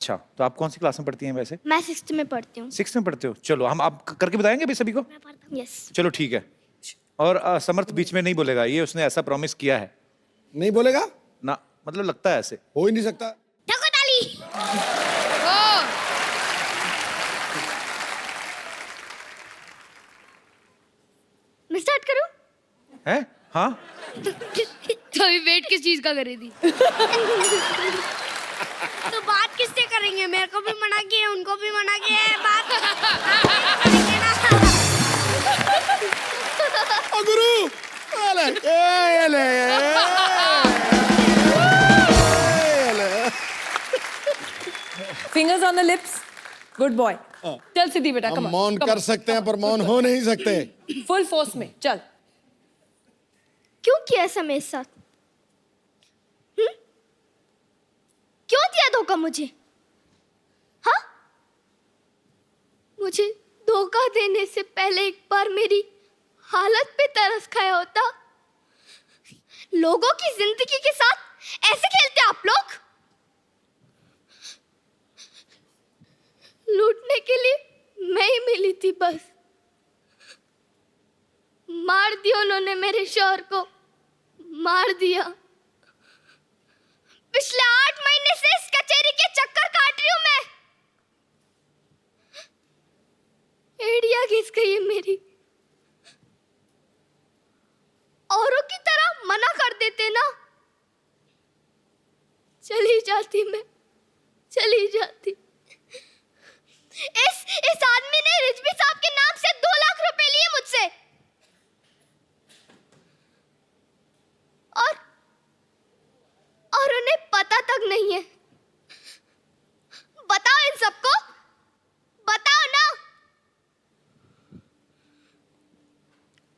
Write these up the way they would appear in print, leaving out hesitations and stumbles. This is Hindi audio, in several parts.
अच्छा, तो आप कौन सी क्लास में पढ़ती हैं वैसे? मैं 6th में पढ़ती हूँ। 6th में पढ़ते हो? चलो हम आप करके बताएंगे अभी सभी को? मैं पढ़ता हूँ। यस। चलो ठीक है। और समर्थ बीच में नहीं बोलेगा, ये उसने ऐसा प्रॉमिस किया है नहीं बोलेगा? ना, मतलब लगता है ऐसे। हो ही नहीं सकता। ठोको ताली। मैं स्टार्ट करूँ? हैं? हाँ? तो अभी वेट किस चीज का करी थी? तो बात किससे करेंगे? मेरे को भी मना किया, उनको भी मना किया है, बात करेंगे ना। ओ गुरु! Fingers on the lips, good boy. चल सिद्धि बेटा, हम कम मौन कर सकते हैं पर मौन हो नहीं सकते। फुल फोर्स में चल। क्यों किया ऐसा मेरे साथ? क्यों दिया धोखा मुझे? हाँ? मुझे धोखा देने से पहले एक बार मेरी हालत पे तरस खाया होता। लोगों की जिंदगी के साथ ऐसे खेलते आप लोग? लूटने के लिए मैं ही मिली थी बस। मार दिया उन्होंने मेरे शौहर को, मार दिया। पिछले 8 महीने से इस कचेरी के चक्कर काट रही हूं मैं। एड़िया घिस गई है मेरी। औरों की तरह मना कर देते ना, चली जाती मैं, चली जाती। इस आदमी ने रिजवी साहब के नाम से 2 लाख रुपए लिए मुझसे। और उन्हें पता तक नहीं है। बताओ इन सबको, बताओ ना।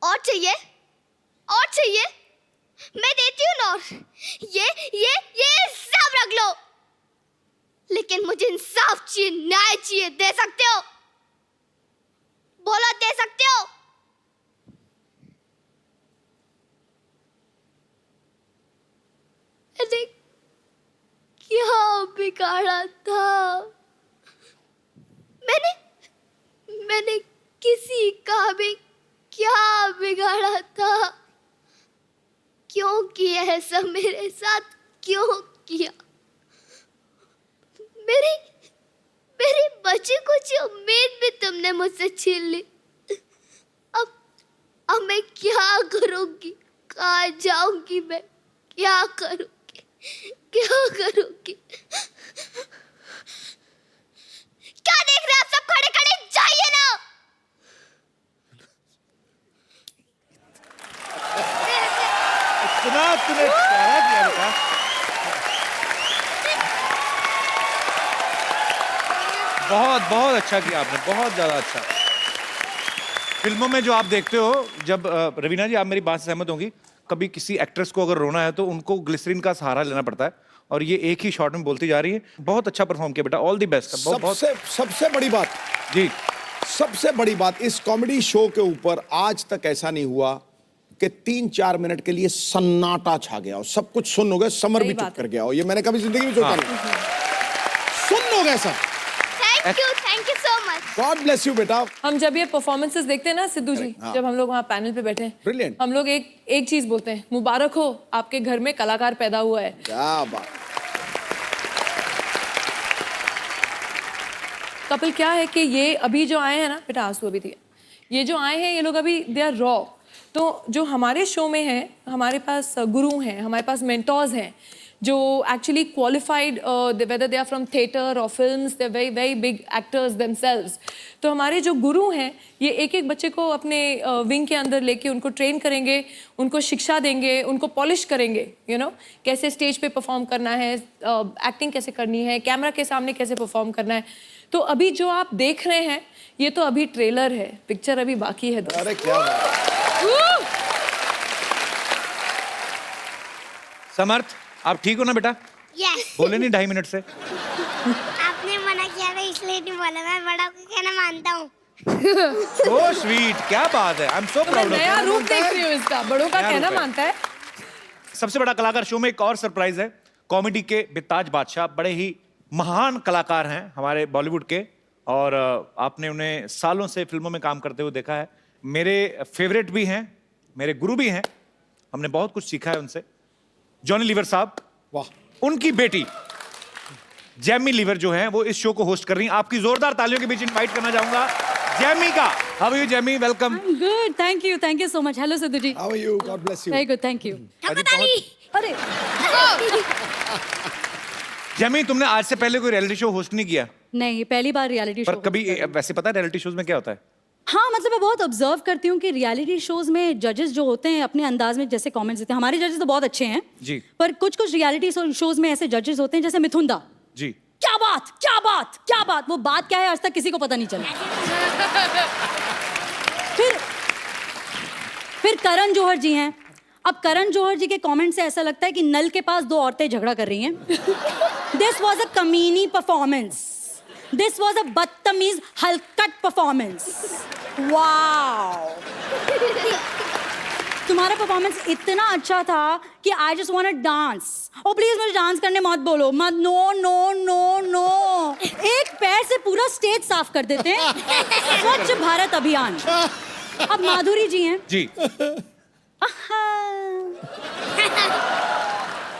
और चाहिए? और चाहिए? मैं देती हूँ ना। और ये सब रख लो। लेकिन मुझे इंसाफ चाहिए, न्याय चाहिए। दे सकते हो? बोलो, दे सकते हो? मैंने क्या बिगाड़ा था? मैंने किसी का भी क्या बिगाड़ा था? क्यों किया ऐसा मेरे साथ? क्यों किया? मेरी बच्ची को जो उम्मीद भी तुमने मुझसे छीन ली। अब मैं क्या करूंगी? कहाँ जाऊंगी मैं? क्या करूंगी? क्या करूंगी? क्या देख रहे हैं आप सब खड़े खड़े? जाइए ना। इतना तूने प्यारा किया बेटा। बहुत बहुत अच्छा किया आपने, बहुत ज्यादा अच्छा। फिल्मों में जो आप देखते हो, जब रवीना जी आप मेरी बात से सहमत होंगी, कभी किसी एक्ट्रेस को अगर रोना है तो उनको ग्लिसरीन का सहारा लेना पड़ता है, और ये एक ही शॉट में बोलती जा रही है। बहुत अच्छा परफॉर्म किया बेटा, ऑल द बेस्ट। सबसे बड़ी बात जी, सबसे बड़ी बात, इस कॉमेडी शो के ऊपर आज तक ऐसा नहीं हुआ कि 3-4 मिनट के लिए सन्नाटा छा गया हो, सब कुछ सुन हो गया, समर भी चुप कर गया हो। ये मैंने कभी जिंदगी में सोचा नहीं। सुन हो गया सब। Thank you so much. God bless you बेटा। हम जब ये परफॉर्मेंसेस देखते हैं ना सिद्धू जी, हाँ। जब हम लोग वहाँ पैनल पे बैठे हैं, Brilliant। हम लोग एक चीज बोलते हैं, मुबारक हो आपके घर में कलाकार पैदा हुआ है। क्या बात। कपिल, क्या है कि ये अभी जो आए हैं ना बेटा, आंसू अभी दिए, ये जो आए हैं ये लोग अभी दे आर रॉ। तो जो हमारे शो में है, हमारे पास गुरु हैं, हमारे पास मेंटोर्स हैं जो actually qualified, whether they are from theatre और films, they very very big actors themselves. तो हमारे जो गुरु हैं ये एक एक बच्चे को अपने विंग के अंदर लेके उनको ट्रेन करेंगे, उनको शिक्षा देंगे, उनको पॉलिश करेंगे, यू नो, कैसे स्टेज पे परफॉर्म करना है, एक्टिंग कैसे करनी है, कैमरा के सामने कैसे परफॉर्म करना है। तो अभी जो आप देख रहे हैं ये तो अभी ट्रेलर है, पिक्चर अभी बाकी है दोस्तों। अरे क्या बात। समर्थ आप ठीक हो ना बेटा? यस। बोले नहीं 2.5 मिनट से? आपने मना किया था इसलिए नहीं बोला। मैं बड़ा को कहना मानता हूँ। सो स्वीट, क्या बात है। I am so proud of नया यू। रूप देख रही हूँ इसका, बड़ों का नया कहना रूप है। मानता है। सबसे बड़ा कलाकार शो में एक और सरप्राइज है। कॉमेडी के बेताज बादशाह, बड़े ही महान कलाकार हैं हमारे बॉलीवुड के, और आपने उन्हें सालों से फिल्मों में काम करते हुए देखा है। मेरे फेवरेट भी हैं, मेरे गुरु भी हैं, हमने बहुत कुछ सीखा है उनसे। जॉनी लीवर साहब, वाह, उनकी बेटी जैमी लीवर जो है वो इस शो को होस्ट कर रही हैं। आपकी जोरदार तालियों के बीच इनवाइट करना चाहूंगा जैमी का। How are you Jamie? Welcome. Good, thank you so much. Hello Sidhu ji. How are you? God bless you. Very good, thank you. अरे जैमी, तुमने आज से पहले कोई रियलिटी शो होस्ट नहीं किया? नहीं, पहली बार रियलिटी पर शो। कभी वैसे पता है रियलिटी शोज में क्या होता है? हाँ, मतलब मैं बहुत ऑब्जर्व करती हूँ कि रियलिटी शोज में जजेस जो होते हैं अपने अंदाज में जैसे कमेंट्स देते हैं। हमारे जजेस तो बहुत अच्छे हैं जी। पर कुछ कुछ रियलिटी शोज में ऐसे जजेस होते हैं जैसे मिथुन दा। जी। क्या बात, क्या बात, क्या बात, वो बात क्या है आज तक किसी को पता नहीं चला। फिर करण जौहर जी हैं। अब करण जौहर जी के कमेंट से ऐसा लगता है कि नल के पास दो औरतें झगड़ा कर रही हैं। दिस वॉज अ कमीनी परफॉर्मेंस, दिस वॉज अ बदतमीज हलकट परफॉर्मेंस। वाओ, तुम्हारा परफॉर्मेंस इतना अच्छा था कि I just want to dance. Oh please मुझे डांस करने मत बोलो, मत। नो नो नो नो, एक पैर से पूरा स्टेज साफ कर देते हैं। स्वच्छ भारत अभियान। अब माधुरी जी हैं। जी।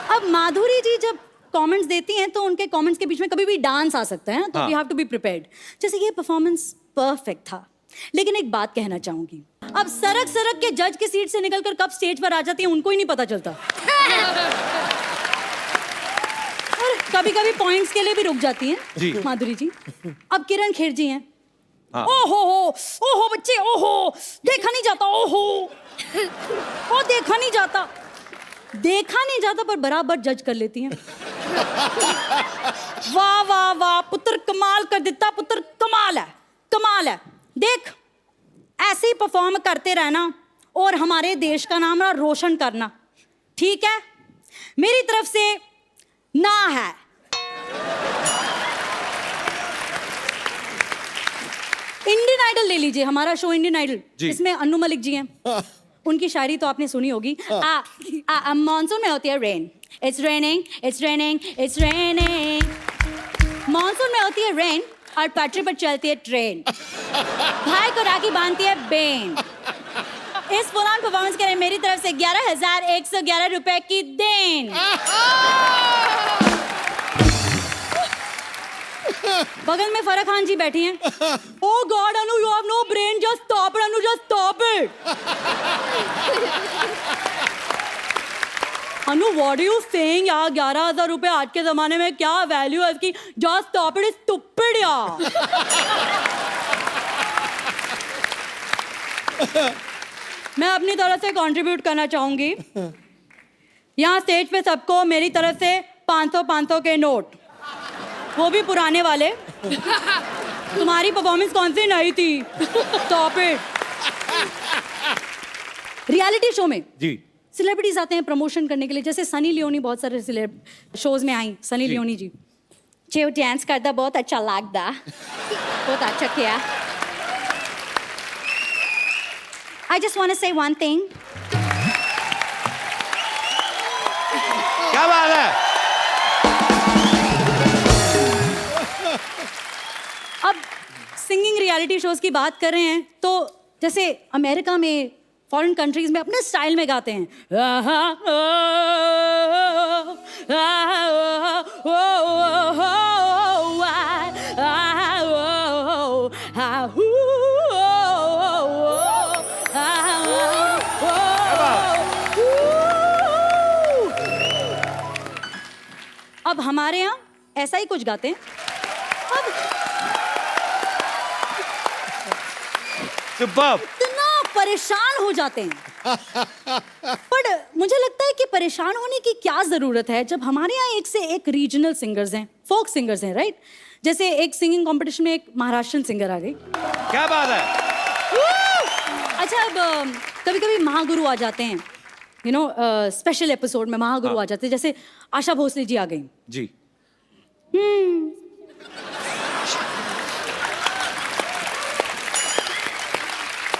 अब माधुरी जी जब कमेंट्स देती हैं तो उनके कमेंट्स के बीच में कभी भी डांस आ सकता है, तो हाँ। We have to be prepared. जैसे ये परफॉर्मेंस परफेक्ट था, लेकिन एक बात कहना चाहूंगी, अब सरक सरक के जज की सीट से निकलकर कब स्टेज पर आ जाती है उनको ही नहीं पता चलता। और कभी कभी पॉइंट्स के लिए भी रुक जाती जी। हैं माधुरी जी। अब किरण खेर जी हैं। हाँ। ओहो बच्चे, ओहो देखा नहीं जाता, ओहो ओ देखा नहीं जाता, देखा नहीं जाता पर बराबर जज कर लेती हैं। वाह वाह वाह, पुत्र कमाल कर देता, पुत्र कमाल है, कमाल है। देख, ऐसे ही परफॉर्म करते रहना और हमारे देश का नाम रोशन करना, ठीक है? मेरी तरफ से ना है। इंडियन आइडल ले लीजिए, हमारा शो इंडियन आइडल, जी। इसमें अन्नू मलिक जी हैं। उनकी शायरी तो आपने सुनी होगी। मॉनसून में होती है rain, it's raining, it's raining, it's raining. Monsoon में होती है रेन और पटरी पर चलती है ट्रेन। भाई को राखी बांधती है बेन। इस पुरान परफॉर्मेंस के लिए मेरी तरफ से 11,111 रुपए की देन। बगल में फराह खान जी बैठी हैं। Oh God, Anu, you have no brain. Just stop it, Anu. Just stop it. Anu, what are you saying? यार 11,000 रुपए आज के जमाने में क्या वैल्यू है इसकी? Just stop it, it's stupid यार। मैं अपनी तरफ से कंट्रीब्यूट करना चाहूंगी। यहाँ स्टेज पे सबको मेरी तरफ से 500 के नोट, वो भी पुराने वाले। तुम्हारी परफॉर्मेंस कौन सी नई थी? Stop it. रियलिटी शो में जी। सेलिब्रिटीज आते हैं प्रमोशन करने के लिए, जैसे सनी लियोनी बहुत सारे शोज में आई। सनी लियोनी जी जो डांस करता बहुत अच्छा लगता, बहुत अच्छा किया। आई जस्ट वांट टू से वन थिंग। क्या बात है? अब सिंगिंग रियलिटी शोज की बात कर रहे हैं तो जैसे अमेरिका में, फॉरेन कंट्रीज में अपने स्टाइल में गाते हैं। अब हमारे यहाँ ऐसा ही कुछ गाते हैं। सुपर्ब। इतना परेशान हो जाते हैं। पर मुझे लगता है कि परेशान होने की क्या जरूरत है जब हमारे यहाँ एक से एक रीजनल सिंगर्स हैं, फोक सिंगर्स हैं, राइट? जैसे एक सिंगिंग कंपटीशन में एक महाराष्ट्रन सिंगर आ गई। क्या बात है? अच्छा, अब कभी कभी महागुरु आ जाते हैं, यू नो, स्पेशल एपिसोड में महागुरु आ जाते हैं। जैसे आशा भोसले जी आ गई। जी।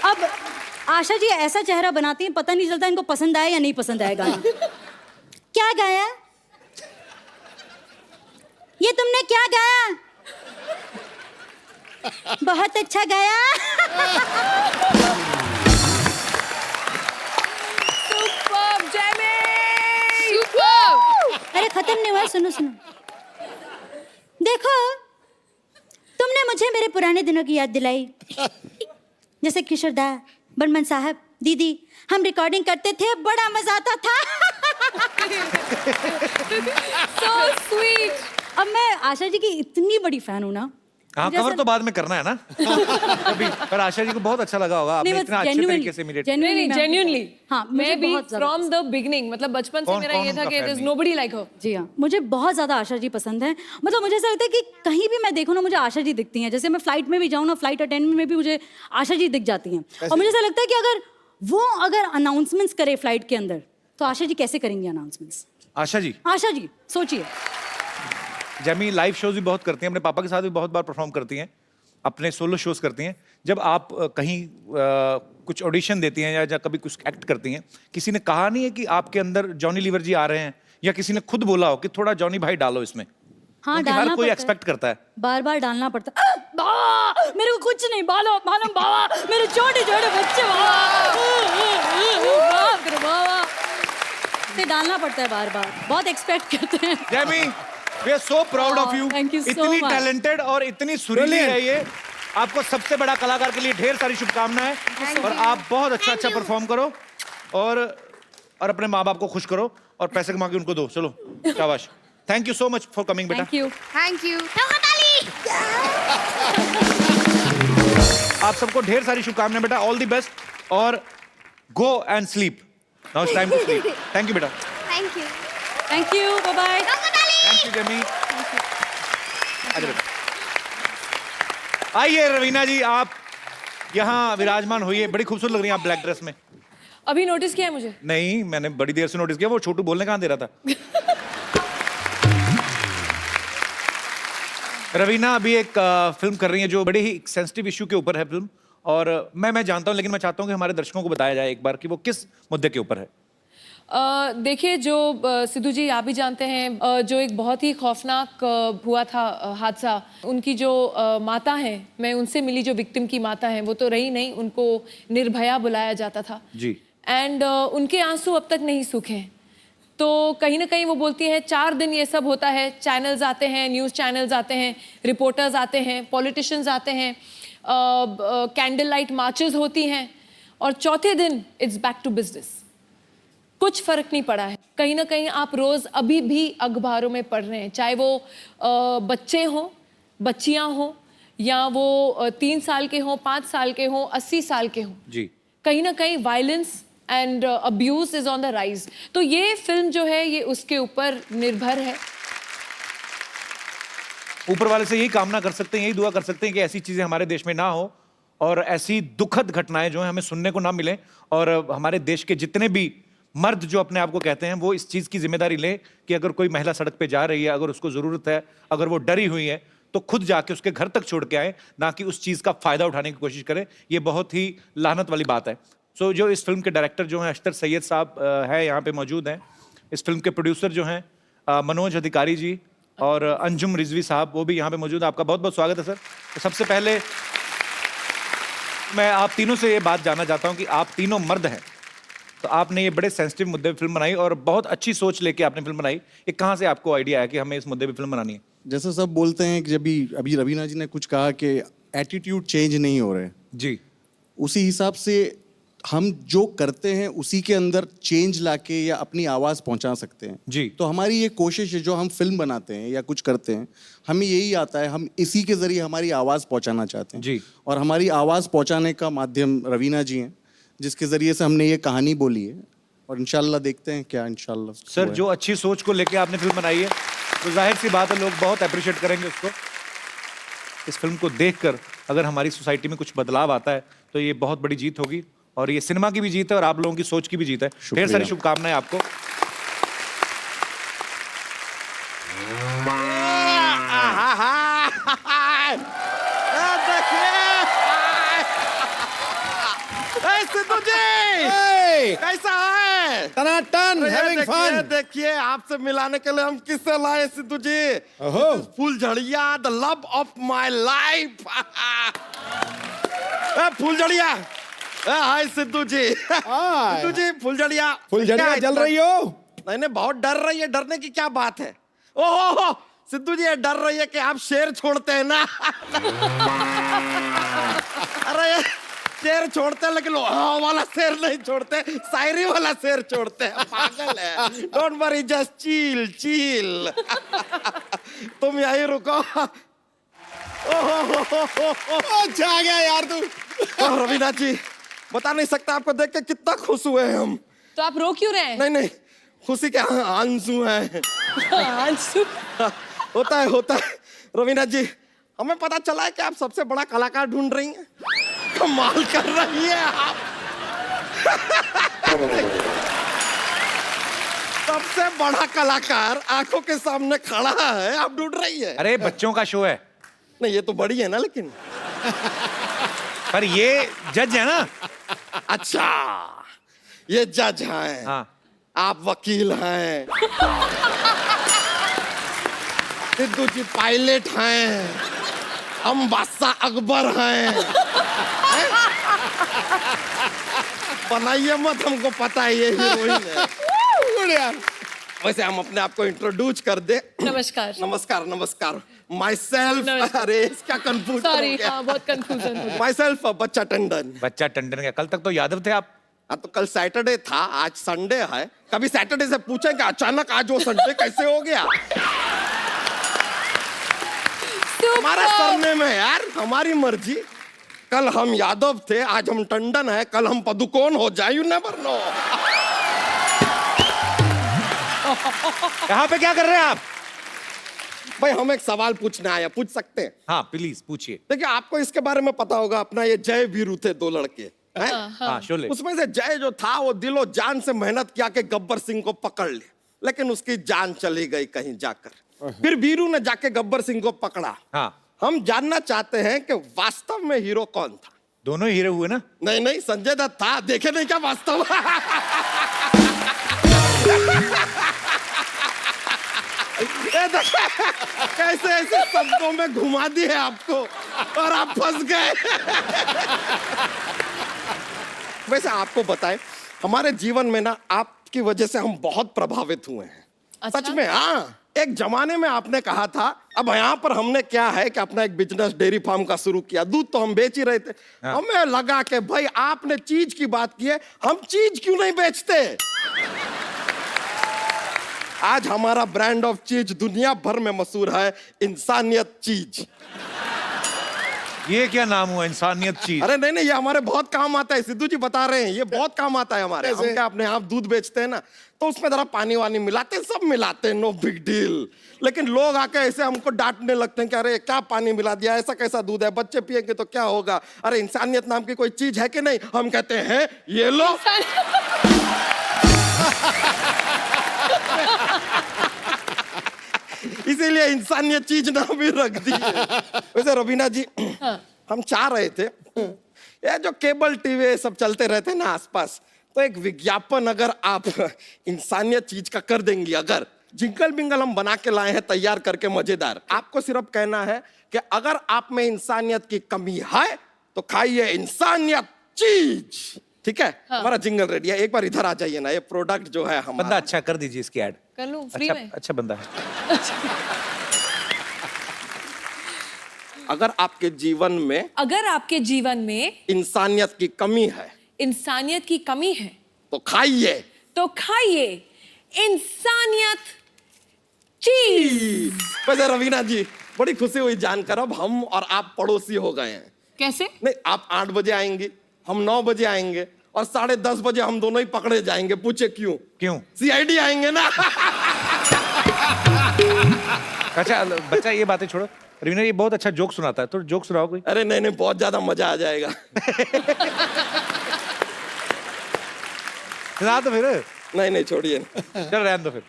अब आशा जी ऐसा चेहरा बनाती हैं, पता नहीं चलता इनको पसंद आया या नहीं पसंद आया गाना। क्या गाया? ये तुमने क्या गाया? बहुत अच्छा गाया। Superb Jamie. सुपर। अरे खत्म नहीं हुआ, सुनो सुनो। देखो, तुमने मुझे मेरे पुराने दिनों की याद दिलाई। जैसे किशोरदा, बर्मन साहब, दीदी, हम रिकॉर्डिंग करते थे, बड़ा मजा आता था। So sweet। अब मैं आशा जी की इतनी बड़ी फैन हूँ ना। हाँ, जैसे- कवर तो बाद में करना है ना। कभी, पर आशा जी को बहुत अच्छा लगा होगा, आपने नहीं, इतना अच्छे genuinely- तरीके से इमिटेट। नहीं, मैं- genuinely। हाँ, मुझे मैं भी बहुत ज्यादा from the beginning, मतलब बचपन से कौन- मेरा कौन ये था उनका कि fan there's नहीं? nobody like her। जी हाँ, मुझे बहुत ज्यादा आशा जी पसंद है। मतलब मुझे ऐसा लगता है कि कहीं भी मैं देखूँ ना, मुझे आशा जी दिखती हैं। जैसे मैं फ्लाइट में भी जाऊँ ना, फ्लाइट अटेंडेंट में भी मुझे आशा जी दिख जाती हैं। और मुझे ऐसा लगता है कि अगर अनाउंसमेंट्स करे फ्लाइट के अंदर, तो आशा जी कैसे करेंगी अनाउंसमेंट्स? आशा जी, आशा जी सोचिए। जमी लाइव शोज भी बहुत करती हैं, अपने पापा के साथ भी बहुत बार परफॉर्म करती हैं, अपने सोलो शोज करती हैं। जब आप कहीं कुछ ऑडिशन देती हैं या कभी कुछ एक्ट करती हैं, किसी ने कहा नहीं है कि आपके अंदर जॉनी लीवर जी आ रहे हैं, या किसी ने खुद बोला हो कि थोड़ा जॉनी भाई डालो इसमें? हाँ, क्योंकि डालना हर कोई पड़ता है। एक्सपेक्ट करता है। बार बार डालना पड़ता है। बाबा, मेरे को कुछ नहीं, मालूम बाबा, मेरे छोटे छोटे बच्चे, बाप रे बाबा। से डालना पड़ता है बार बार, बहुत एक्सपेक्ट करते हैं। Jamie, we are so proud of you. Thank you so इतनी much. टैलेंटेड और इतनी सुरीली है ये। आपको सबसे बड़ा कलाकार के लिए ढेर सारी शुभकामनाएं, और आप बहुत अच्छा परफॉर्म करो, और अपने माँ बाप को खुश करो, और पैसे कमा के उनको दो। चलो, शाबाश। Thank you so much for coming बेटा। Thank you. Thank you. आप सबको ढेर सारी शुभकामनाएं बेटा, ऑल द बेस्ट, और go and sleep. Now it's time to sleep. Thank you बेटा। Thank you. Thank you, bye bye. Thank you Jamie. आइए बेटा। आइए रवीना जी, आप यहाँ विराजमान होइए। बड़ी खूबसूरत लग रही हैं आप ब्लैक ड्रेस में। अभी नोटिस किया है मुझे? नहीं, मैंने बड़ी देर से नोटिस किया, वो छोटू बोलने कहाँ दे रहा था। रवीना अभी एक फिल्म कर रही है जो बड़े ही सेंसिटिव इशू के ऊपर है फिल्म, और मैं जानता हूँ, लेकिन मैं चाहता हूँ कि हमारे दर्शकों को बताया जाए एक बार कि वो किस मुद्दे के ऊपर है। देखिए, जो सिद्धू जी आप भी जानते हैं, जो एक बहुत ही खौफनाक हुआ था हादसा, उनकी जो माता हैं, मैं उनसे मिली, जो विक्टिम की माता हैं, वो तो रही नहीं, उनको निर्भया बुलाया जाता था जी। एंड उनके आंसू अब तक नहीं सूखे हैं। तो कहीं ना कहीं वो बोलती है 4 दिन ये सब होता है, चैनल्स आते हैं, न्यूज़ चैनल्स आते हैं, रिपोर्टर्स आते हैं, पॉलिटिशियंस आते हैं, कैंडल लाइट मार्चेस होती हैं, और चौथे दिन इट्स बैक टू बिजनेस। कुछ फर्क नहीं पड़ा है। कहीं ना कहीं आप रोज अभी भी अखबारों में पढ़ रहे हैं, चाहे वो बच्चे हों, बच्चियां हों, या वो 3 साल के हों, 5 साल के हों, 80 साल के हों। जी। कहीं ना कहीं violence and abuse is on the rise. तो ये फिल्म जो है, ये उसके ऊपर निर्भर है। ऊपर वाले से यही कामना कर सकते हैं, यही दुआ कर सकते हैं कि ऐसी चीजें हमारे देश में ना हो, और ऐसी दुखद घटनाएं जो हैं हमें सुनने को ना मिलें, और हमारे देश के जितने भी मर्द जो अपने आप को कहते हैं, वो इस चीज की जिम्मेदारी लें कि अगर कोई महिला सड़क पे जा रही है, अगर उसको जरूरत है, अगर वो डरी हुई है, तो खुद जाके उसके घर तक छोड़ के आए, ना कि उस चीज का फायदा उठाने की कोशिश करें। ये बहुत ही लानत वाली बात है। सो जो इस फिल्म के डायरेक्टर जो हैं अख्तर सैयद साहब है, यहाँ पे मौजूद हैं। इस फिल्म के प्रोड्यूसर जो हैं मनोज अधिकारी जी और अंजुम रिजवी साहब, वो भी यहाँ पे मौजूद हैं। आपका बहुत बहुत स्वागत है सर। तो सबसे पहले मैं आप तीनों से ये बात जानना चाहता हूँ कि आप तीनों मर्द हैं, तो आपने ये बड़े सेंसिटिव मुद्दे पे फिल्म बनाई, और बहुत अच्छी सोच लेके आपने फिल्म बनाई। ये कहाँ से आपको आइडिया आया कि हमें इस मुद्दे पे फिल्म बनानी है? जैसे सब बोलते हैं कि जब भी अभी रवीना जी ने कुछ कहा कि एटीट्यूड चेंज नहीं हो रहे, जी। उसी हिसाब से हम जो करते हैं उसी के अंदर चेंज लाके या अपनी आवाज़ पहुंचा सकते हैं। जी। तो हमारी ये कोशिश है, जो हम फिल्म बनाते हैं या कुछ करते हैं, हमें यही आता है, हम इसी के जरिए हमारी आवाज़ पहुंचाना चाहते हैं। जी। और हमारी आवाज़ पहुंचाने का माध्यम रवीना जी हैं, जिसके ज़रिए से हमने ये कहानी बोली है, और इंशाल्लाह देखते हैं क्या इंशाल्लाह। सर, जो अच्छी सोच को लेके आपने फिल्म बनाई है, तो जाहिर सी बात है लोग बहुत अप्रिशिएट करेंगे उसको। इस फिल्म को देखकर अगर हमारी सोसाइटी में कुछ बदलाव आता है, तो ये बहुत बड़ी जीत होगी, और ये सिनेमा की भी जीत है और आप लोगों की सोच की भी जीत है। ढेर सारी शुभकामनाएं आपको। हाय कैसा है? टनाटन हैविंग फन। देखिए आपसे मिलाने के लिए हम किससे लाए सिद्धू जी? ओहो। फुलझड़िया, the love of my life. फुलझड़िया, हाय सिद्धू जी। हाय। सिद्धू जी, फुलझड़िया। फुलझड़िया क्या जल इतना- रही हो? नहीं नहीं, बहुत डर रही है। डरने की क्या बात है? ओहो सिद्धू जी, ये डर रही है कि आप शेर छोड़ते हैं ना। अरे शेर छोड़ते हैं, लेकिन हाँ वाला शेर नहीं छोड़ते, शायरी वाला शेर छोड़ते हैं। पागल है। Don't worry, just chill chill. तुम यहीं रुको। अच्छा आ गया यार तू। रवीना जी, बता नहीं सकता आपको देख के कितना खुश हुए हैं हम। तो आप रो क्यों रहे हैं? नहीं नहीं, खुशी के आंसू हैं। आंसू? होता है रवीना जी, हमें पता चला है कि आप सबसे बड़ा कलाकार ढूंढ रही हैं। कमाल कर रही है आप। सबसे बड़ा कलाकार आंखों के सामने खड़ा है, आप ढूंढ रही है। अरे बच्चों का शो है, नहीं ये तो बड़ी है ना, लेकिन पर ये जज है ना। अच्छा ये जज हैं। हाँ। आप वकील हैं। सिद्धू जी पायलट हैं। हम बादशाह अकबर हैं। बनाइए मत, हमको पता है ये हीरोइन है। वैसे हम अपने आप को इंट्रोड्यूस कर दे। नमस्कार। नमस्कार नमस्कार। माई सेल्फ, नमस्कार। अरे क्या कंफ्यूज सॉरी, हाँ बहुत कंफ्यूजन हो गया। माई सेल्फ बच्चा टंडन। बच्चा टंडन का, कल तक तो यादव थे आप। हाँ तो कल सैटरडे था, आज संडे है। कभी सैटरडे से पूछें कि अचानक आज वो संडे कैसे हो गया? हमारा सरनेम है यार, हमारी मर्जी। कल हम यादव थे, आज हम टंडन है, कल हम पदुकोण हो जाए, यू नेवर नो। यहाँ पे क्या कर रहे हैं आप? भाई हम एक सवाल पूछने आए, पूछ सकते हैं? हाँ प्लीज पूछिए। देखिए आपको इसके बारे में पता होगा, अपना ये जय वीरू थे, दो लड़के हैं? हाँ शोले। उसमें से जय जो था वो दिलो जान से मेहनत किया कि गब्बर सिंह को पकड़ ले, लेकिन उसकी जान चली गई कहीं जाकर। फिर वीरू ने जाके गब्बर सिंह को पकड़ा। हाँ हम जानना चाहते हैं कि वास्तव में हीरो कौन था? दोनों हीरो हुए ना। नहीं नहीं, संजय दत्त था। देखे नहीं क्या वास्तव? ये देखिए, कैसे ऐसे शब्दों में घुमा दिए आपको और आप फंस गए। वैसे आपको बताएं, हमारे जीवन में ना आपकी वजह से हम बहुत प्रभावित हुए हैं। अच्छा? सच में, हाँ। एक जमाने में आपने कहा था, अब यहाँ पर हमने क्या है कि अपना एक बिजनेस डेयरी फार्म का शुरू किया, दूध तो हम बेच ही रहे थे। हाँ। हमें लगा कि भाई आपने चीज की बात की है, हम चीज क्यों नहीं बेचते? आज हमारा ब्रांड ऑफ चीज दुनिया भर में मशहूर है, इंसानियत चीज। ये क्या नाम हुआ, इंसानियत चीज? अरे नहीं नहीं, ये हमारे बहुत काम आता है। सिद्धू जी बता रहे हैं, ये बहुत काम आता है हमारे। हम क्या अपने आप दूध बेचते हैं ना, तो उसमें जरा पानी वानी मिलाते हैं, सब मिलाते हैं, नो बिग डील। लेकिन लोग आके ऐसे हमको डांटने लगते हैं कि अरे क्या पानी मिला दिया, ऐसा कैसा दूध है, बच्चे पिएंगे तो क्या होगा? अरे इंसानियत नाम की कोई चीज है कि नहीं? हम कहते हैं ये लो। इसीलिए इंसानियत चीज नाम भी रख दी है। वैसे रवीना जी, हम चाह रहे थे, ये जो केबल टीवी सब चलते रहते हैं ना आसपास, तो एक विज्ञापन अगर आप इंसानियत चीज का कर देंगी, अगर जिंगल बिंगल हम बना के लाए हैं तैयार करके, मजेदार। आपको सिर्फ कहना है कि अगर आप में इंसानियत की कमी है तो खाइए इंसानियत चीज। ठीक है? हमारा जिंगल रेडी है। एक बार इधर आ जाइए ना, ये प्रोडक्ट जो है हमारा। बंदा अच्छा, कर दीजिए इसकी ऐड। कर लूं फ्री अच्छा, में? अच्छा बंदा है। अगर आपके जीवन में, अगर आपके जीवन में इंसानियत की कमी है इंसानियत की कमी है तो खाइए तो खाइए इंसानियत चीज। वैसे रवीना जी, बड़ी खुशी हुई जानकर, अब हम और आप पड़ोसी हो गए हैं। कैसे? नहीं, आप 8 बजे आएंगे, हम 9 बजे आएंगे, और 10:30 बजे हम दोनों ही पकड़े जाएंगे। पूछे क्यों? क्यों? CID आएंगे ना। अच्छा बच्चा, ये बातें छोड़ो। रवीना ये बहुत अच्छा जोक सुनाता है, तो जोक सुनाओ कोई। अरे नहीं नहीं, बहुत ज्यादा मजा आ जाएगा। सुना तो फिर। नहीं नहीं, छोड़िए। चल रहने दो फिर।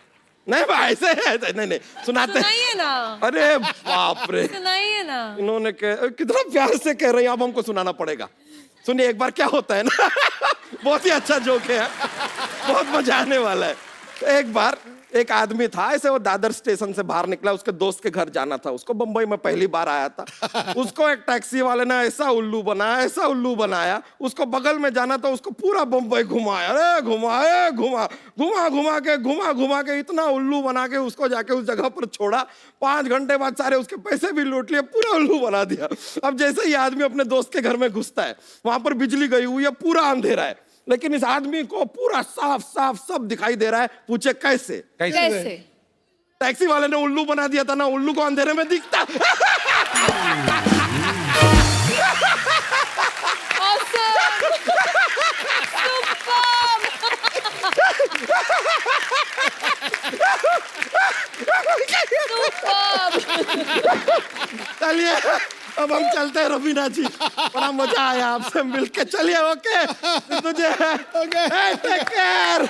नहीं भाई, ऐसे नहीं नहीं, सुनाते। सुनाइए ना। अरे बाप रे, सुनाइए ना। इन्होंने कितना प्यार से कह रही हैं, अब हमको सुनाना पड़ेगा। सुनिए, एक बार क्या होता है ना, बहुत ही अच्छा जोक है। बहुत मजा आने वाला है। तो एक बार एक आदमी था, ऐसे वो दादर स्टेशन से बाहर निकला, उसके दोस्त के घर जाना था उसको, बंबई में पहली बार आया था। उसको एक टैक्सी वाले ने ऐसा उल्लू बनाया, ऐसा उल्लू बनाया, उसको बगल में जाना था, उसको पूरा बंबई घुमाया, अरे घुमा के इतना उल्लू बना के उसको जाके उस जगह पर छोड़ा। 5 घंटे बाद सारे उसके पैसे भी लूट लिए, पूरा उल्लू बना दिया। अब जैसे ही आदमी अपने दोस्त के घर में घुसता है, वहां पर बिजली गई हुई है, पूरा अंधेरा है, लेकिन इस आदमी को पूरा साफ साफ सब दिखाई दे रहा है। पूछे कैसे? कैसे? टैक्सी वाले ने उल्लू बना दिया था ना, उल्लू को अंधेरे में दिखता। चलिए अब हम चलते हैं रवीना जी, बड़ा मजा आया आपसे मिलके। चलिए ओके, तुझे टेक केयर।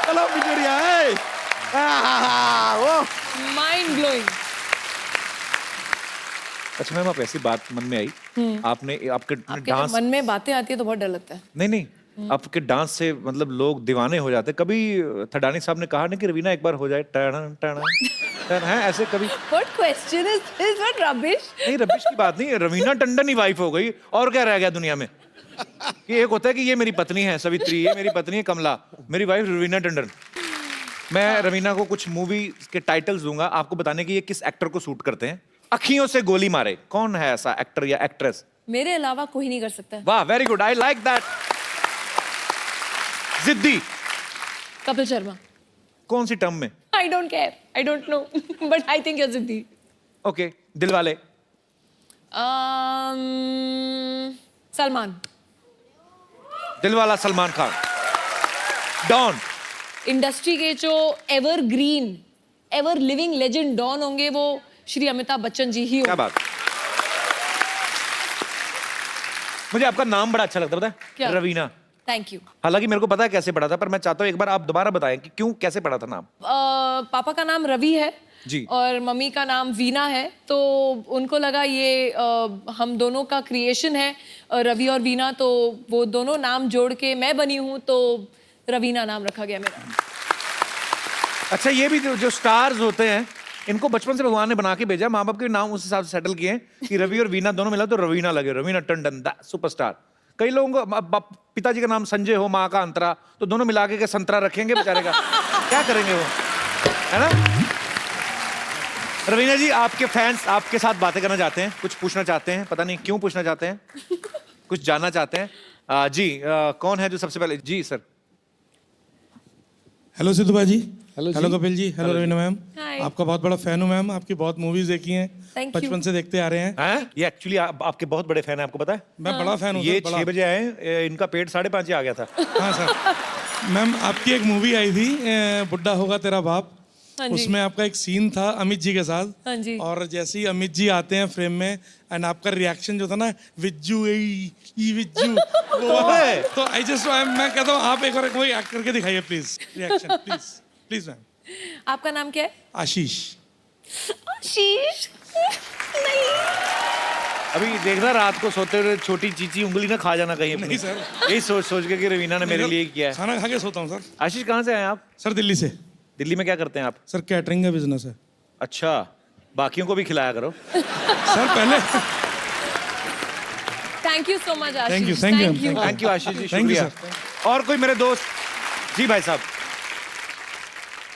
चलो बिजुरिया, वो माइंड ब्लोइंग। अच्छा मैम, आप ऐसी बात मन में आई, आपने आपके आपके डांस, मन में बातें आती है तो बहुत डर लगता है। नहीं आपके डांस से मतलब लोग दीवाने हो जाते। कभी थडानी साहब ने कहा ना कि रवीना एक बार हो जाए टन टन टन, है ऐसे कभी? What question is this? What rubbish? नहीं, रबिश की बात नहीं, रवीना टंडन ही वाइफ हो गई, और क्या रह गया दुनिया में? कि एक होता है कि ये मेरी पत्नी है सवित्री, ये मेरी पत्नी है कमला, मेरी वाइफ रवीना टंडन। मैं रवीना को कुछ मूवी के टाइटल्स दूंगा, आपको बताने की ये किस एक्टर को सूट करते हैं। अखियों से गोली मारे, कौन है ऐसा एक्टर या एक्ट्रेस? मेरे अलावा कोई नहीं कर सकता। वाह, very good, I like that. जिद्दी, कपिल शर्मा। कौन सी टर्म में? I don't care. I don't know. But I think you're जिद्दी। Okay, Dilwale. Salman. Dilwala Salman Khan. Don. Industry के जो evergreen, ever living legend don होंगे वो श्री अमिताभ बच्चन जी ही क्या होंगे। बात। मुझे आपका नाम बड़ा अच्छा लगता है, पता क्या? है? रवीना। Thank you. हालांकि मेरे को पता है कैसे पढ़ा था, पर मैं चाहता हूँ एक बार आप दोबारा बताएं कि क्यों, कैसे पढ़ा था नाम। पापा का नाम रवि है जी। और मम्मी का नाम वीना है, तो उनको लगा ये हम दोनों का क्रिएशन है, रवि और वीना, तो वो दोनों नाम जोड़ के मैं बनी हूँ, तो रवीना नाम रखा गया मेरा। अच्छा, ये भी जो स्टार्स होते हैं, इनको बचपन से भगवान ने बना के भेजा, माँ बाप के नाम उस हिसाब से सेटल किए कि रवि और वीना दोनों मिला तो रवीना लगे, रवीना टंडन सुपरस्टार। कई लोगों को पिताजी का नाम संजय हो, माँ का अंतरा, तो दोनों मिला के संतरा रखेंगे बेचारे का, क्या करेंगे वो, है ना? रवीना जी, आपके फैंस आपके साथ बातें करना चाहते हैं, कुछ पूछना चाहते हैं, पता नहीं क्यों पूछना चाहते हैं, कुछ जानना चाहते हैं। जी, कौन है जो सबसे पहले? जी सर। हेलो सिद्धू भाई जी, hello Kapil ji, hello Raveena ma'am. Hi. आपका बहुत बड़ा फैन हूँ मैम, आपकी बहुत मूवीज देखी हैं, Thank you. बचपन से देखते आ रहे हैं। हैं? ये एक्चुअली आपके बहुत बड़े फैन हैं, आपको पता है? मैं बड़ा फैन हूँ ये सर, बड़ा। 6 बजे आए, इनका पेट 5:30 आ गया था। हाँ सर। मैम आपकी एक मूवी आई थी बुड्ढा होगा तेरा बाप, हाँ जी। उसमें आपका एक सीन था अमित जी के साथ, हाँ जी। और जैसे ही अमित जी आते हैं फ्रेम में एंड आपका रिएक्शन जो था ना, विज्जू ई विज्जू, तो आई जस्ट, मैं कहता हूँ आप एक बार कोई एक्ट करके दिखाइए please, reaction please please ma'am. आपका नाम क्या है? आशीष। आशीष। नहीं। अभी देखना, रात को सोते हुए छोटी चीची उंगली ना खा जाना कहीं अपनी। नहीं सर। यही सोच सोच के कि रवीना ने मेरे लिए किया है। खाना खा के सोता हूँ सर। आशीष, कहाँ से आए आप? सर दिल्ली से। दिल्ली में क्या करते हैं आप? सर कैटरिंग का बिजनेस है। अच्छा, बाकियों को भी खिलाया करो। सर पहले thank you so much Ashish. Thank you, thank you, thank you Ashish ji, Thank you, शुक्रिया। और कोई मेरे दोस्त? जी भाई साहब।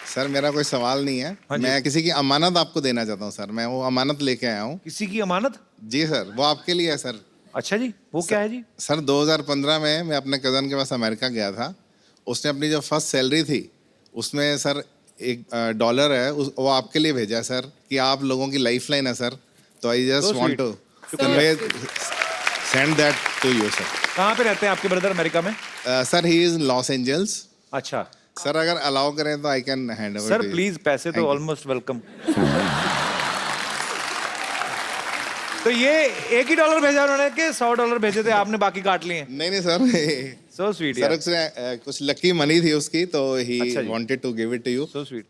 सर मेरा कोई सवाल नहीं है, हाँ जी। मैं किसी की अमानत आपको देना चाहता हूँ सर, मैं वो अमानत लेके आया हूँ। किसी की अमानत? जी सर, वो आपके लिए है सर। अच्छा जी, वो क्या है जी? सर 2015 में मैं अपने कज़न के पास अमेरिका गया था, उसने अपनी जो फर्स्ट सैलरी थी उसमें सर $1 है, वो आपके लिए भेजा है सर, कि आप लोगों की लाइफ लाइन है सर, तो I just So want to convey send that to you sir. कहाँ पे रहते हैं आपके ब्रदर अमेरिका में? Sir he is Los Angeles. अच्छा सर, अगर अलाउ करें तो I can hand over. Sir please, पैसे तो ऑलमोस्ट वेलकम। तो ये $1 भेजा उन्होंने कि $100 भेजे थे आपने, बाकी काट लिए? नहीं सर, सो स्वीट सर यार, उसने कुछ लकी मनी थी उसकी, तो ही अच्छा जी। Wanted to give it to you. So sweet.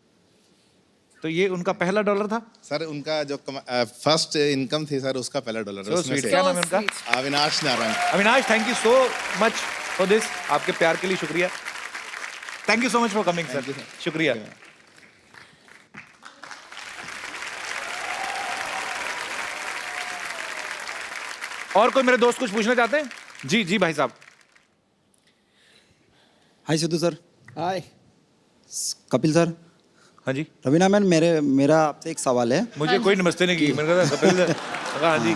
तो ये उनका पहला $1 था? सर उनका जो फर्स्ट इनकम थी सर, उसका पहला $1 सो उसमें स्वीट। से। क्या नाम है उनका? Avinash Narayan. Avinash, thank you so much for this, आपके प्यार के लिए शुक्रिया। Thank you so much for coming sir, शुक्रिया। और कोई मेरे दोस्त कुछ पूछना चाहते हैं? जी जी भाई साहब। हाय सिद्धू सर, हाय। कपिल सर, हाँ जी। रवीना मैम, मेरा आपसे एक सवाल है। मुझे कोई नमस्ते नहीं की, मैंने कहा कपिल सर। हाँ जी।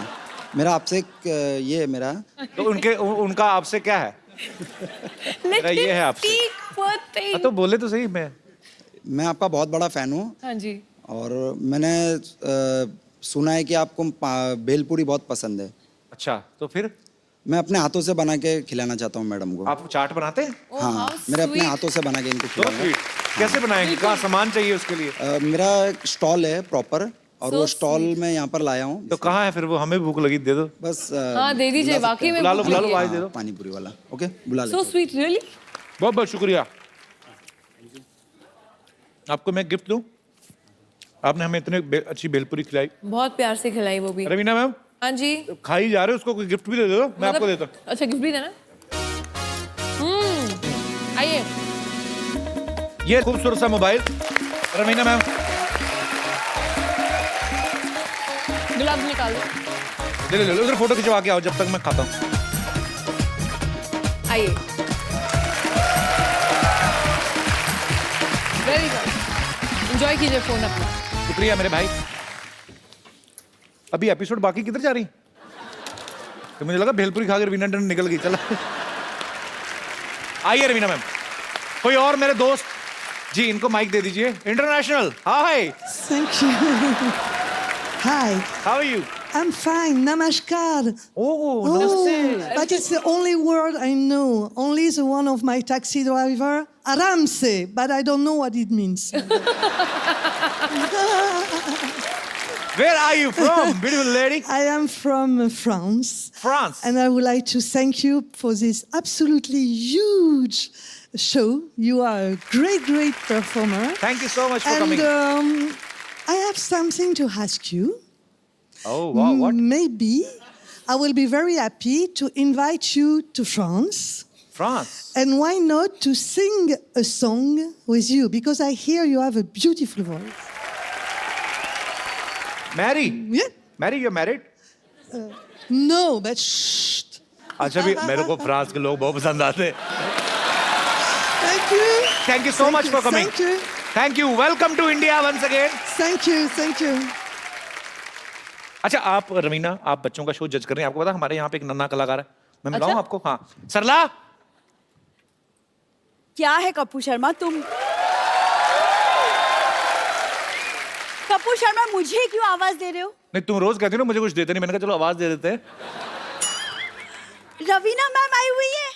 मेरा आपसे एक ये मेरा तो उनका आपसे क्या है? मेरा ये है आपसे। हाँ, तो बोले तो सही। मैं आपका बहुत बड़ा फैन हूँ। हाँ जी। और मैंने सुना है कि आपको भेलपूरी बहुत पसंद है। अच्छा, तो फिर मैं अपने हाथों से बना के खिलाना चाहता हूँ मैडम को। आप चाट बनाते हैं? हाँ, मेरे अपने हाथों से बना के इनको तो खिलाना है। कैसे बनाएंगे? कहाँ सामान चाहिए उसके लिए? मेरा एक स्टॉल है प्रॉपर, और वो स्टॉल मैं यहाँ पर लाया हूँ। तो कहाँ है फिर वो? हमें भूख लगी, दे दो। बस हाँ दे दीजिए, वाकई में बुला लो भाई, दे दो पानी पूरी वाला। ओके, बुला सो लो। Sweet, really. बहुत बहुत शुक्रिया। आपको मैं गिफ्ट दूं? आपने हमें इतने अच्छी भेलपुरी खिलाई, बहुत प्यार से खिलाई वो भी। रवीना मैम। हाँ जी। खाई जा रहे हो, उसको कोई गिफ्ट भी दे दो। मैं आपको देता हूँ। अच्छा, गिफ्ट भी देना। आइए। ये खूबसूरत सा मोबाइल रवीना मैम। ग्लव्स निकाल दो। ले लो, उधर फोटो खिंचवा के आओ जब तक मैं खाता हूँ। आइए। वेरी गुड, एंजॉय कीजिए फोन अपना। शुक्रिया मेरे भाई। अभी एपिसोड बाकी किधर जा रही? तो मुझे लगा भेलपुरी खा के रवीना टंडन निकल गई। चला, आइए रवीना मैम। कोई और मेरे दोस्त? जी, इनको माइक दे दीजिए। International, hi. Thank you. Hi, हाउ आर यू? I'm fine. Namaskar. Oh, namaste. But it's the only word I know. Only the one of my taxi driver, Aramse, but I don't know what it means. Where are you from, beautiful lady? I am from France. France. And I would like to thank you for this absolutely huge show. You are a great, great performer. Thank you so much for And coming. I have something to ask you. Oh, wow, what? Maybe I will be very happy to invite you to France. France. And why not to sing a song with you? Because I hear you have a beautiful voice. Mary? Yeah? Mary, you're married? No, but shh. अच्छा भी मेरे को फ्रांस के लोग बहुत पसंद आते हैं। Thank you. Thank you so much for coming. Thank you. Thank you. Welcome to India once again. Thank you. Thank you. अच्छा, आप रवीना, आप बच्चों का शो जज कर रहे हैं। आपको पता है हमारे यहाँ पे एक नन्हा कलाकार है, मैं मिलाऊं आपको? हाँ, सरला। क्या है कपूर शर्मा तुम? कपूर शर्मा, मुझे क्यों आवाज दे रहे हो? नहीं, तुम रोज कहती हो ना मुझे कुछ देते नहीं, मैंने कहा चलो आवाज दे देते हैं। रवीना मैम आई हुई है,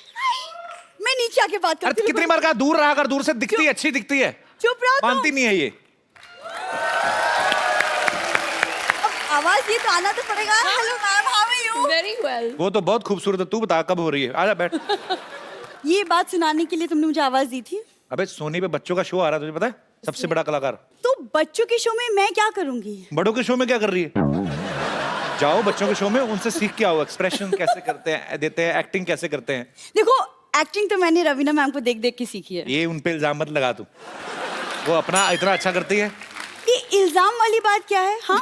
मैं नीचे आके बात करती हूँ। कितनी बार कहा दूर रहा कर, दूर से दिखती है, अच्छी दिखती है। चुप रहो, मानती नहीं है ये। आवाज ये तो आना तो पड़ेगा। Hello ma'am, how are you? Very well. वो तो बहुत खूबसूरत है। तू बता कब हो रही है? आजा बैठ। ये बात सुनाने के लिए तुमने मुझे आवाज दी थी? अबे सोनी पे बच्चों का शो आ रहा है, तुझे पता है? सबसे बड़ा कलाकार। तो बच्चों के शो में मैं क्या करूंगी? बड़ों के शो में क्या कर रही है? जाओ बच्चों के शो में, उनसे सीख के आओ एक्सप्रेशन कैसे करते हैं, देते हैं, एक्टिंग कैसे करते हैं। देखो, एक्टिंग तो मैंने रवीना मैम को देख देख के सीखी है। ये उन पे इल्जाम मत लगा तू, वो अपना इतना अच्छा करती है। ये इल्जाम वाली बात क्या है? हाँ